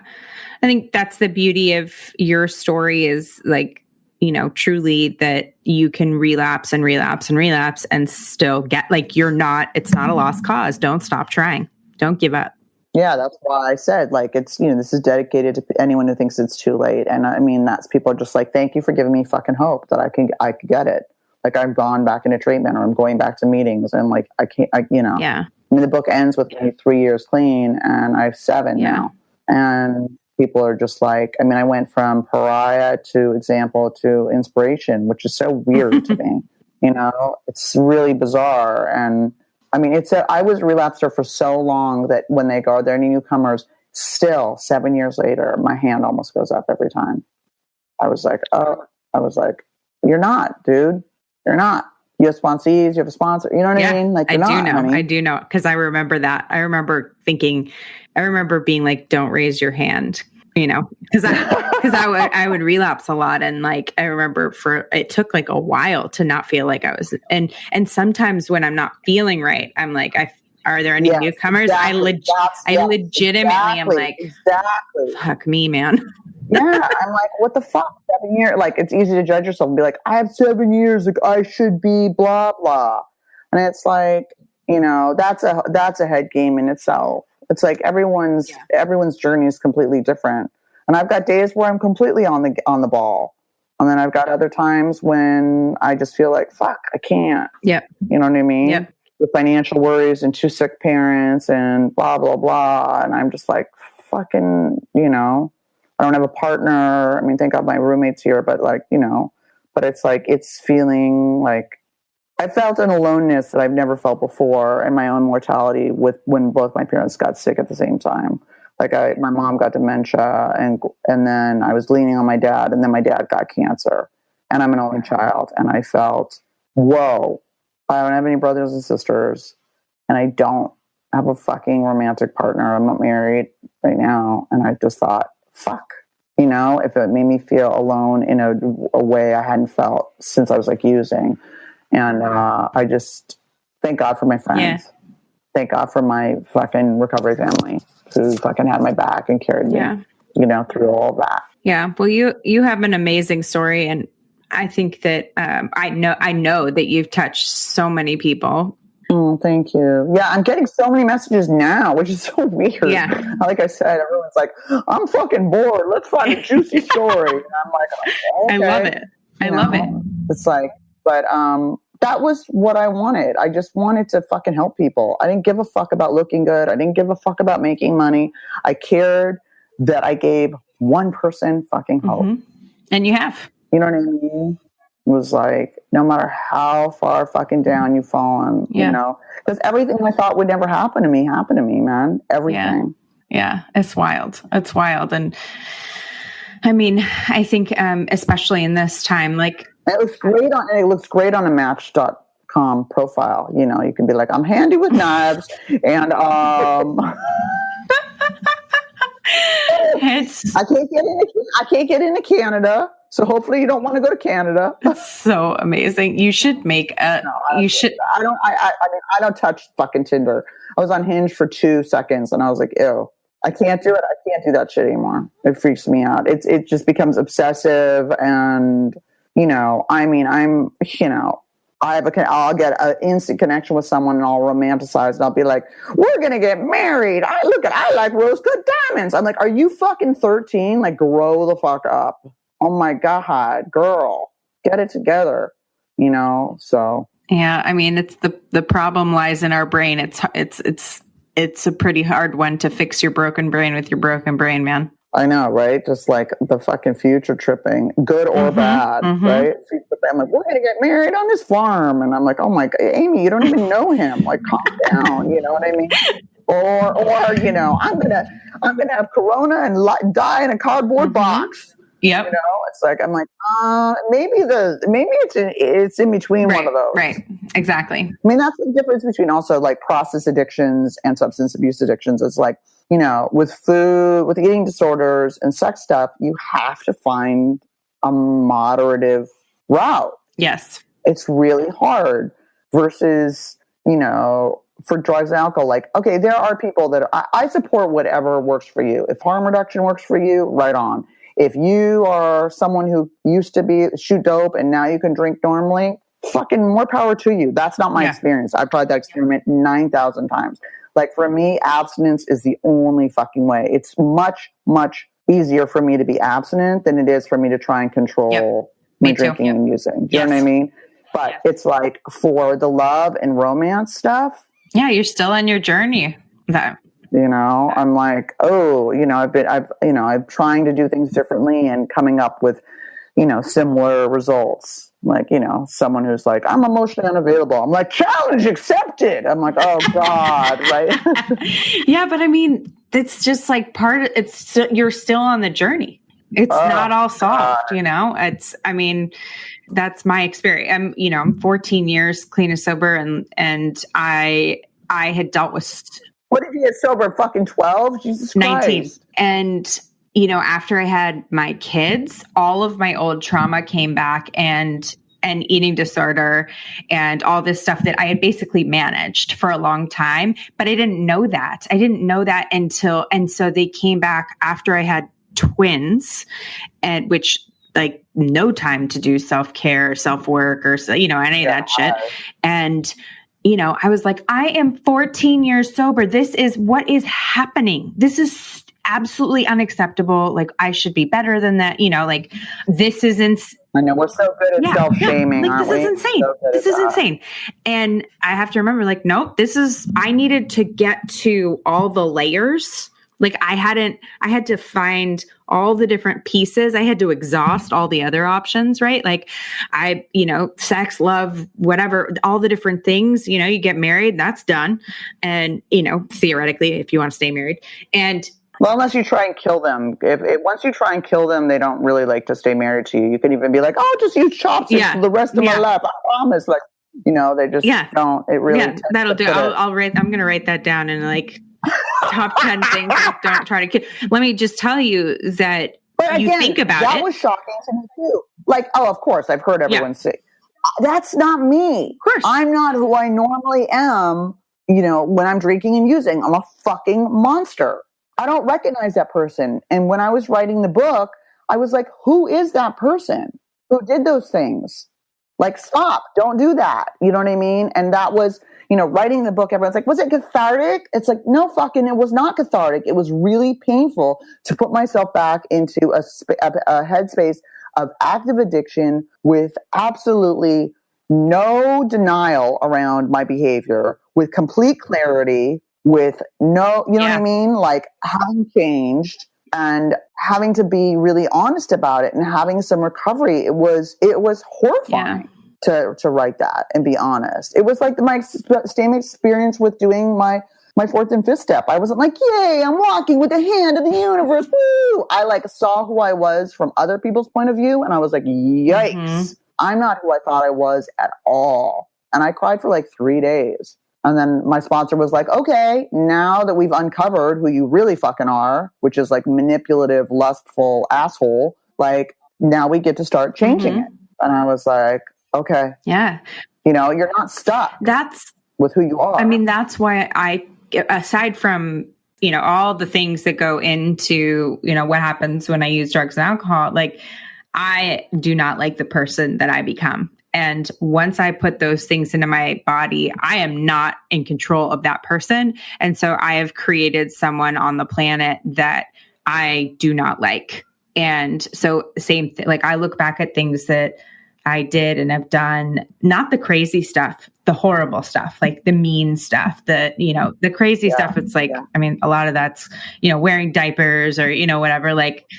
I think that's the beauty of your story, is like, you know, truly that you can relapse and relapse and relapse and still get, like, it's not a lost cause. Don't stop trying. Don't give up. Yeah, that's why I said, like, it's, you know, this is dedicated to anyone who thinks it's too late. And I mean, that's people are just like, thank you for giving me fucking hope that I could get it. Like, I've gone back into treatment, or I'm going back to meetings, and like, you know. Yeah. I mean, the book ends with me 3 years clean, and I have 7 now. And people are just like, I mean, I went from pariah to example to inspiration, which is so weird to me. You know, it's really bizarre. And I mean, I was a relapser for so long that when they go, are there any newcomers? Still, 7 years later, my hand almost goes up every time. I was like, you're not, dude. You're not. You have sponsees, you have a sponsor. You know what I mean? Like, I do know. Because I remember that. I remember being like, don't raise your hand. You know, because I would relapse a lot, and like I remember it took like a while to not feel like I was, and sometimes when I'm not feeling right, I'm like, are there any newcomers? Exactly. I legitimately am like, fuck me, man. Yeah, I'm like, what the fuck? 7 years? Like, it's easy to judge yourself and be like, I have 7 years, like I should be blah blah, and it's like, you know, that's a head game in itself. It's like everyone's journey is completely different. And I've got days where I'm completely on the ball. And then I've got other times when I just feel like, fuck, I can't. Yep. You know what I mean? Yep. With financial worries and 2 sick parents and blah, blah, blah. And I'm just like, fucking, you know, I don't have a partner. I mean, thank God my roommate's here, but like, you know, but it's like, it's feeling like, I felt an aloneness that I've never felt before in my own mortality when both my parents got sick at the same time. Like my mom got dementia, and then I was leaning on my dad, and then my dad got cancer, and I'm an only child, and I felt, whoa, I don't have any brothers and sisters, and I don't have a fucking romantic partner. I'm not married right now, and I just thought, fuck, you know, if it made me feel alone in a way I hadn't felt since I was like using. And I just thank God for my friends. Yeah. Thank God for my fucking recovery family who fucking had my back and carried me, you know, through all of that. Yeah. Well, you have an amazing story, and I think that I know that you've touched so many people. Oh, thank you. Yeah, I'm getting so many messages now, which is so weird. Yeah. Like I said, everyone's like, I'm fucking bored. Let's find a juicy story. And I'm like, okay. I love it. I love it. It's like, but that was what I wanted. I just wanted to fucking help people. I didn't give a fuck about looking good. I didn't give a fuck about making money. I cared that I gave one person fucking hope. Mm-hmm. And you have. You know what I mean? It was like, no matter how far fucking down you've fallen, you know, because everything I thought would never happen to me happened to me, man. Everything. Yeah. It's wild. It's wild. And I mean, I think, especially in this time, like it looks great on a Match.com profile. You know, you can be like, I'm handy with knives and, I can't get into Canada. So hopefully you don't want to go to Canada. It's so amazing. You should make a. No, I don't touch fucking Tinder. I was on Hinge for 2 seconds, and I was like, ew, I can't do it. I can't do that shit anymore. It freaks me out. It just becomes obsessive, and I'll get an instant connection with someone, and I'll romanticize, and I'll be like, we're gonna get married. I like rose good diamonds. I'm like, are you fucking 13? Like, grow the fuck up. Oh my God, girl, get it together, so. Yeah. I mean, it's the problem lies in our brain. It's a pretty hard one to fix your broken brain with your broken brain, man. I know, right? Just like the fucking future tripping, good or bad, right? I'm like, we're going to get married on this farm. And I'm like, oh my God, Amy, you don't even know him. Like, calm down. You know what I mean? Or I'm going to have Corona and die in a cardboard box. Yep. It's like, I'm like, maybe it's in between one of those. Right. Exactly. I mean, that's the difference between also like process addictions and substance abuse addictions. It's like, with food, with eating disorders and sex stuff, you have to find a moderative route. Yes. It's really hard versus, for drugs and alcohol. Like, okay, there are people that I support whatever works for you. If harm reduction works for you, right on. If you are someone who used to shoot dope and now you can drink normally, fucking more power to you. That's not my experience. I've tried that experiment 9,000 times. Like for me, abstinence is the only fucking way. It's much, much easier for me to be abstinent than it is for me to try and control my drinking and using. Do you know what I mean? But it's like for the love and romance stuff. Yeah, you're still on your journey. I'm like, I'm trying to do things differently and coming up with, similar results. Like, someone who's like, I'm emotionally unavailable. I'm like, challenge accepted. I'm like, oh God, right? Yeah, but I mean, it's just like you're still on the journey. It's not all solved, that's my experience. I'm 14 years clean and sober, and I had dealt with. What did you get sober? Fucking 12? Jesus Christ. 19. And, after I had my kids, all of my old trauma came back and eating disorder and all this stuff that I had basically managed for a long time. But I didn't know that. And so they came back after I had twins, and which like no time to do self-care, self-work or, any of that shit. And I was like, I am 14 years sober. This is what is happening. This is absolutely unacceptable. Like, I should be better than that. This isn't. I know we're so good at self-shaming. Like, aren't this we? is insane. This is insane. And I have to remember, like, nope, I needed to get to all the layers. Like I had to find all the different pieces. I had to exhaust all the other options, right? Like sex, love, whatever, all the different things, you get married, that's done. And, theoretically, if you want to stay married well, unless you try and kill them. Once you try and kill them, they don't really like to stay married to you. You can even be like, oh, just use chopsticks for the rest of my life. I promise. Like, they just don't. It really. Yeah, that'll do. I'm going to write that down and like. Top 10 things that don't try to kill. Let me just tell you that you think about that was shocking to me too. Like, oh, of course, I've heard everyone say, that's not me. Of course. I'm not who I normally am, when I'm drinking and using. I'm a fucking monster. I don't recognize that person. And when I was writing the book, I was like, who is that person who did those things? Like, stop, don't do that. You know what I mean? And that was, writing the book, everyone's like, was it cathartic? It's like, no, fucking, it was not cathartic. It was really painful to put myself back into a headspace of active addiction with absolutely no denial around my behavior, with complete clarity, with no, what I mean? Like having changed and having to be really honest about it and having some recovery. It was horrifying. To write that and be honest. It was like my same experience with doing my my fourth and fifth step. I wasn't like, yay, I'm walking with the hand of the universe. Woo! I like saw who I was from other people's point of view. And I was like, yikes, I'm not who I thought I was at all. And I cried for like 3 days. And then my sponsor was like, okay, now that we've uncovered who you really fucking are, which is like manipulative, lustful asshole, like now we get to start changing it. And I was like, okay. Yeah. You know, you're not stuck. That's with who you are. I mean, that's why aside from, you know, all the things that go into, you know, what happens when I use drugs and alcohol, like I do not like the person that I become. And once I put those things into my body, I am not in control of that person. And so I have created someone on the planet that I do not like. And so same thing, like I look back at things that I did and have done, not the crazy stuff, the horrible stuff, like the mean stuff, the, you know, the crazy stuff. It's like, I mean, a lot of that's, you know, wearing diapers or, you know, whatever, like,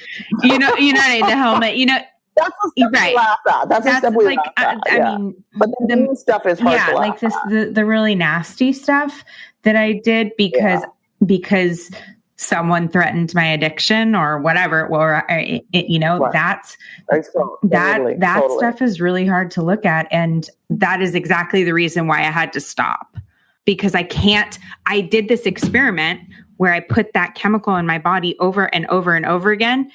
you know, the helmet, you know, that's the stuff we laugh at. That's the stuff we laugh at. I mean, but the mean stuff is hard to laugh like this, the really nasty stuff that I did because someone threatened my addiction or whatever, or you know, that stuff is really hard to look at. And that is exactly the reason why I had to stop, because I did this experiment where I put that chemical in my body over and over and over again.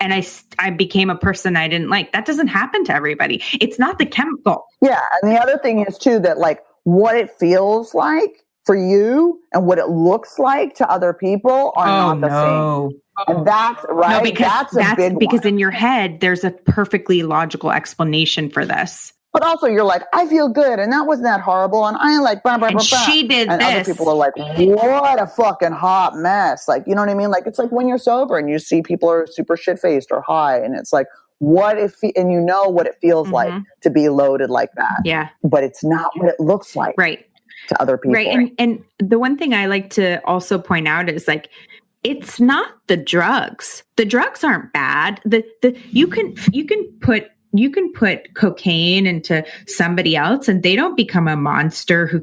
And I became a person I didn't like. That doesn't happen to everybody. It's not the chemical. Yeah. And the other thing is too, that like what it feels like for you and what it looks like to other people are not the same. And that's right. No, that's a big one. Because in your head, there's a perfectly logical explanation for this. But also you're like, I feel good. And that wasn't that horrible. And I like, blah, blah, blah, blah. She did and this. Other people are like, what a fucking hot mess. Like, you know what I mean? Like, it's like when you're sober and you see people are super shit faced or high. And it's like, and you know what it feels like to be loaded like that. Yeah. But it's not what it looks like. Right. To other people. Right. And the one thing I like to also point out is like, it's not the drugs. The drugs aren't bad. You can put cocaine into somebody else and they don't become a monster who,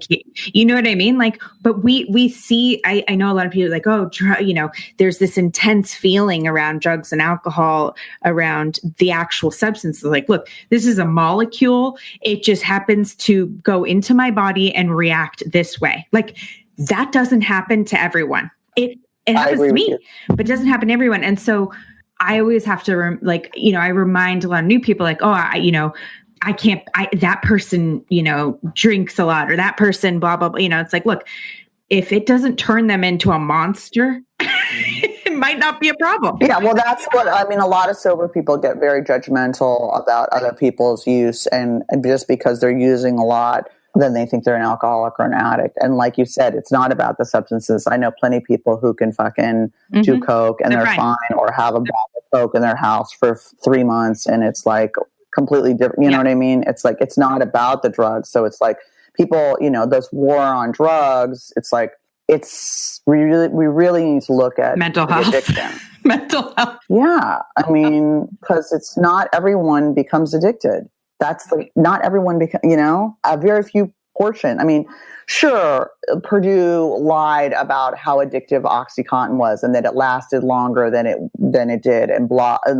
you know what I mean? Like, but we see, I know a lot of people are like, oh, you know, there's this intense feeling around drugs and alcohol around the actual substance. Like, look, this is a molecule. It just happens to go into my body and react this way. Like that doesn't happen to everyone. It happens to me, but it doesn't happen to everyone. And so I always have to I remind a lot of new people like, oh, that person, you know, drinks a lot or that person, blah, blah, blah. You know, it's like, look, if it doesn't turn them into a monster, it might not be a problem. Yeah. Well, that's what, I mean, a lot of sober people get very judgmental about other people's use. And just because they're using a lot, then they think they're an alcoholic or an addict. And like you said, it's not about the substances. I know plenty of people who can fucking do coke and they're fine, or have a bag of coke in their house for 3 months. And it's like completely different. You know what I mean? It's like, it's not about the drugs. So it's like people, you know, this war on drugs, it's like, we really need to look at mental health. Addiction. Mental health. Yeah. I mean, because it's not everyone becomes addicted. Not everyone you know, a very few portion. I mean, sure, Purdue lied about how addictive Oxycontin was and that it lasted longer than it did, and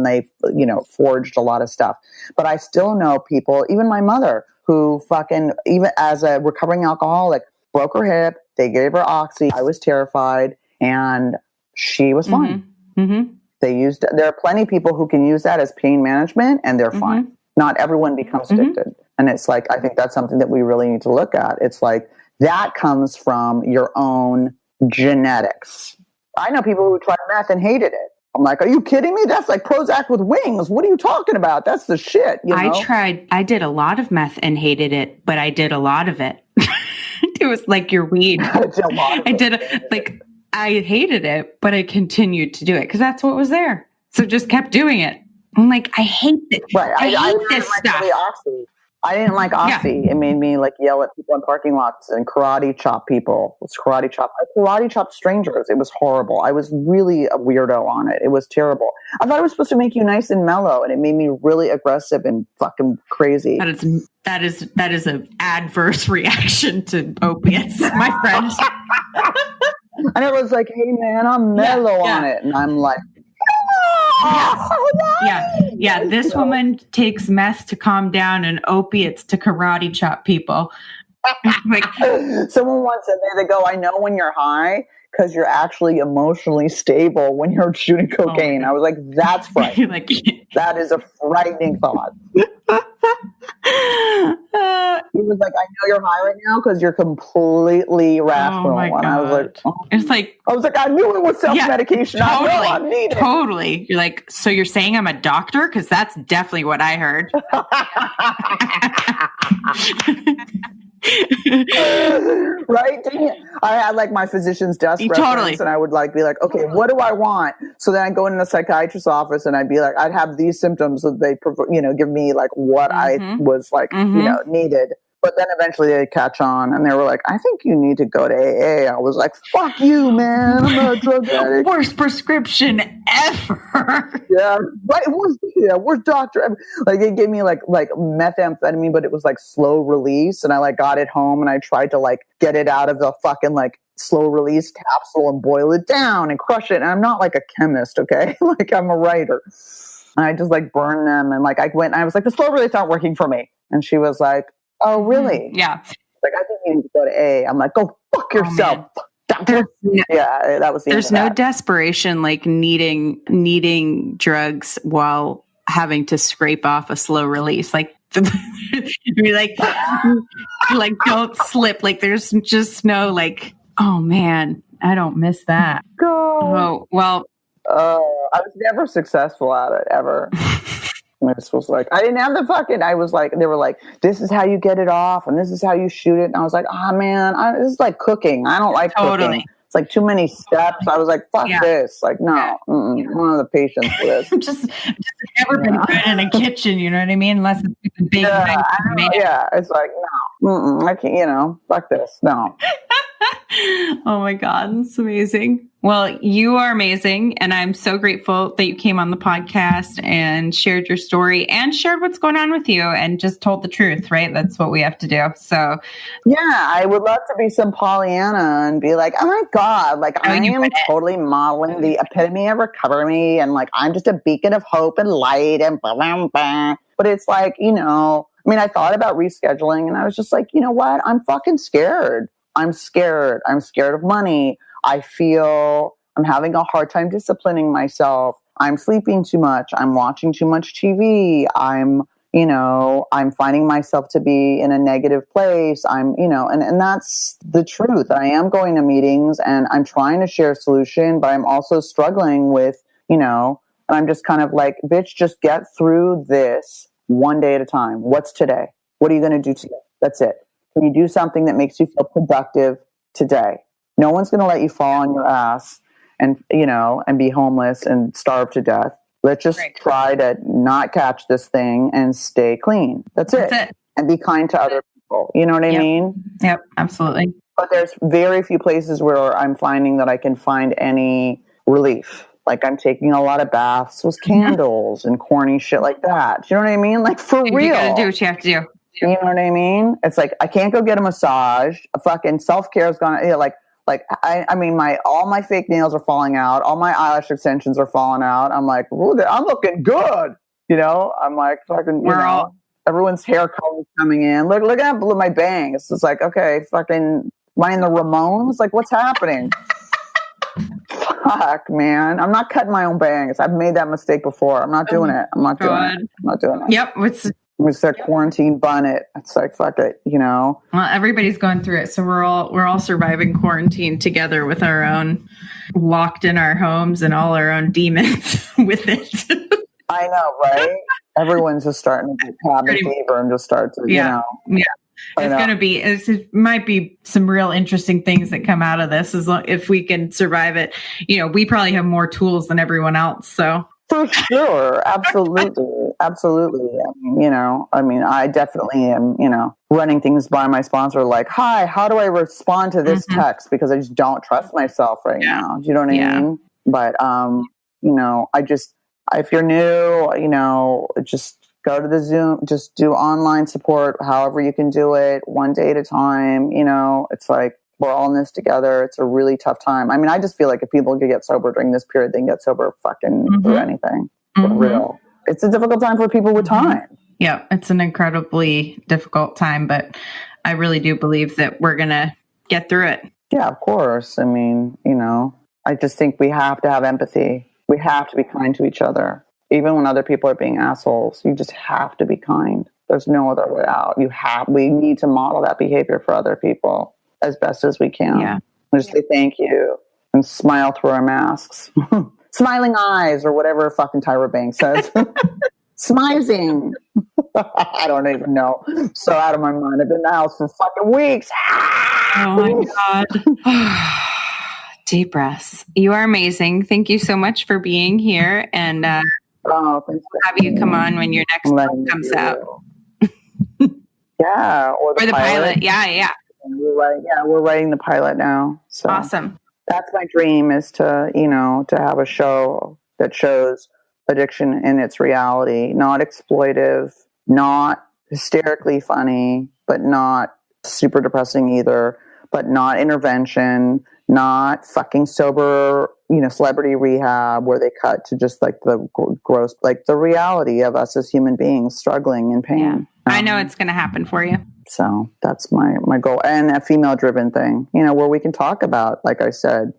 they, you know, forged a lot of stuff. But I still know people, even my mother, who fucking, even as a recovering alcoholic, broke her hip. They gave her Oxy. I was terrified, and she was fine. There are plenty of people who can use that as pain management, and they're fine. Not everyone becomes addicted. And it's like, I think that's something that we really need to look at. It's like, that comes from your own genetics. I know people who tried meth and hated it. I'm like, are you kidding me? That's like Prozac with wings. What are you talking about? That's the shit. You know? I did a lot of meth and hated it, but I did a lot of it. It was like your weed. I hated it, but I continued to do it because that's what was there. So just kept doing it. I'm like, I hate this. Right. I hate this stuff. I didn't like Oxy. Yeah. It made me like yell at people in parking lots and karate chop people. I karate chopped strangers. It was horrible. I was really a weirdo on it. It was terrible. I thought it was supposed to make you nice and mellow, and it made me really aggressive and fucking crazy. That is an adverse reaction to opiates, my friends. And it was like, hey man, I'm mellow on it. And I'm like, yeah. This woman takes meth to calm down and opiates to karate chop people. Like, someone once said, they go, I know when you're high because you're actually emotionally stable when you're shooting cocaine. I was like, that's frightening. Like, that is a frightening thought. He was like, I know you're high right now because you're completely rational. Oh my God. And I was like, I knew it was self-medication. Totally, I knew I needed. Totally. You're like, so you're saying I'm a doctor? Because that's definitely what I heard. Right? I had like my physician's desk reference, and I would like be like, okay, what do I want? So then I'd go into the psychiatrist's office and I'd be like, I'd have these symptoms that they, give me like what I was like, needed. But then eventually they'd catch on and they were like, I think you need to go to AA. I was like, fuck you, man. I'm not a drug addict. Worst prescription ever. Yeah. Right. Worst doctor ever. Like it gave me like methamphetamine, but it was like slow release. And I like got it home and I tried to like get it out of the fucking like slow release capsule and boil it down and crush it. And I'm not like a chemist. Okay. Like I'm a writer. And I just like burned them. And like I was like, the slow release aren't working for me. And she was like, oh, really? Yeah. Like, I think you need to go to AA. I'm like, go fuck yourself. That was the There's no desperation like needing drugs while having to scrape off a slow release. Like, you're like don't slip. Like, there's just no like, oh man, I don't miss that. Oh, well. I was never successful at it, ever. This was like, I didn't have the fucking, I was like, they were like, this is how you get it off and this is how you shoot it. And I was like, oh man, this is like cooking. I don't like cooking. It's like too many steps. I was like, fuck this. Like, no, I don't have the patience for this. just never been good in a kitchen, you know what I mean? Unless it's a big it's like, no, I can't, fuck this. No. Oh my God, that's amazing. Well, you are amazing. And I'm so grateful that you came on the podcast and shared your story and shared what's going on with you and just told the truth, right? That's what we have to do. So, yeah, I would love to be some Pollyanna and be like, oh my God, like I am totally modeling the epitome of recovery. And like, I'm just a beacon of hope and light and blah, blah, blah. But it's like, I thought about rescheduling and I was just like, you know what? I'm fucking scared. I'm scared. I'm scared of money. I feel I'm having a hard time disciplining myself. I'm sleeping too much. I'm watching too much TV. I'm finding myself to be in a negative place. And that's the truth. I am going to meetings and I'm trying to share a solution, but I'm also struggling with, and I'm just kind of like, bitch, just get through this one day at a time. What's today? What are you going to do today? That's it. Can you do something that makes you feel productive today? No one's going to let you fall on your ass and be homeless and starve to death. Let's just try to not catch this thing and stay clean. That's it. And be kind to other people. You know what I mean? Yep, absolutely. But there's very few places where I'm finding that I can find any relief. Like I'm taking a lot of baths with candles and corny shit like that. Do you know what I mean? Like for real. You gotta do what you have to do. You know what I mean? It's like, I can't go get a massage. A fucking self-care is gonna, all my fake nails are falling out. All my eyelash extensions are falling out. I'm like, ooh, I'm looking good. I'm like, fucking, everyone's hair color is coming in. Look at my bangs. It's like, okay, fucking, am I in the Ramones? Like, what's happening? Fuck, man. I'm not cutting my own bangs. I've made that mistake before. I'm not doing it. I'm not doing it. Yep. It's that quarantine bun it. It's like, fuck it, Well, everybody's going through it. So we're all surviving quarantine together with our own, locked in our homes and all our own demons with it. I know, right? Everyone's just starting to get cabin fever and just start to, Yeah. It might be some real interesting things that come out of this if we can survive it. We probably have more tools than everyone else. So. For sure. Absolutely. Absolutely. I definitely am, running things by my sponsor like, hi, how do I respond to this text? Because I just don't trust myself right now. Do you know what I mean? But, if you're new, just go to the Zoom, just do online support, however you can do it, one day at a time. It's like, We're all in this together. It's a really tough time. I mean, I just feel like if people could get sober during this period, they can get sober fucking through anything. For real. It's a difficult time for people with time. Yeah, it's an incredibly difficult time, but I really do believe that we're going to get through it. Yeah, of course. I mean, I just think we have to have empathy. We have to be kind to each other. Even when other people are being assholes, you just have to be kind. There's no other way out. We need to model that behavior for other people as best as we can. Yeah. And just say thank you and smile through our masks. Smiling eyes or whatever fucking Tyra Banks says. Smizing. I don't even know. So out of my mind. I've been in the house for fucking weeks. Oh my God. Deep breaths. You are amazing. Thank you so much for being here. And thanks for have you come on when your next book comes out. Yeah. Or the pilot. Yeah. We're writing the pilot now. So awesome. That's my dream, is to have a show that shows addiction in its reality, not exploitive, not hysterically funny, but not super depressing either, but not intervention, not fucking sober, celebrity rehab where they cut to just like the gross, like the reality of us as human beings struggling in pain. Yeah. I know it's going to happen for you. So that's my goal. And a female driven thing, where we can talk about, like I said,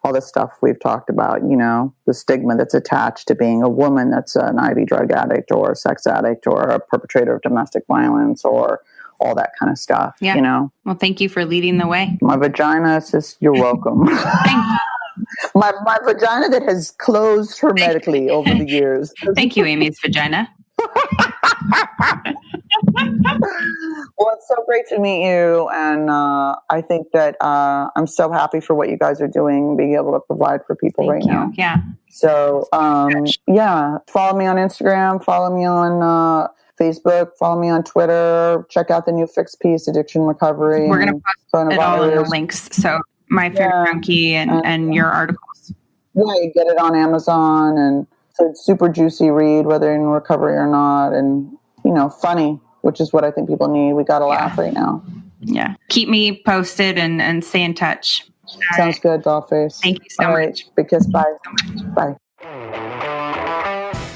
all the stuff we've talked about, the stigma that's attached to being a woman that's an IV drug addict or a sex addict or a perpetrator of domestic violence or all that kind of stuff, Well, thank you for leading the way. My vagina says, you're welcome. Thank you. My vagina that has closed hermetically over the years. Thank you, Amy's vagina. Well, it's so great to meet you, and I think that I'm so happy for what you guys are doing, being able to provide for people now. Yeah. So, follow me on Instagram, follow me on Facebook, follow me on Twitter, check out the new Fixed Piece, Addiction Recovery. We're going to post it all in the links. So My Fair Junkie and your articles. Yeah, you get it on Amazon, and so it's super juicy read, whether you're in recovery or not, and funny, which is what I think people need. We got to laugh right now. Yeah. Keep me posted and stay in touch. Sounds good, Dollface. Thank you so much. Big kiss. Bye. Bye.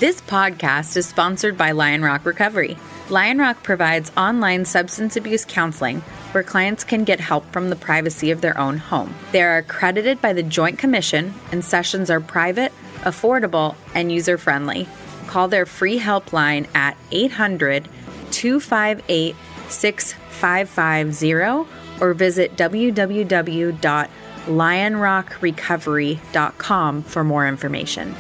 This podcast is sponsored by Lion Rock Recovery. Lion Rock provides online substance abuse counseling where clients can get help from the privacy of their own home. They are accredited by the Joint Commission, and sessions are private, affordable, and user-friendly. Call their free helpline at 800-258-6550 or visit www.lionrockrecovery.com for more information.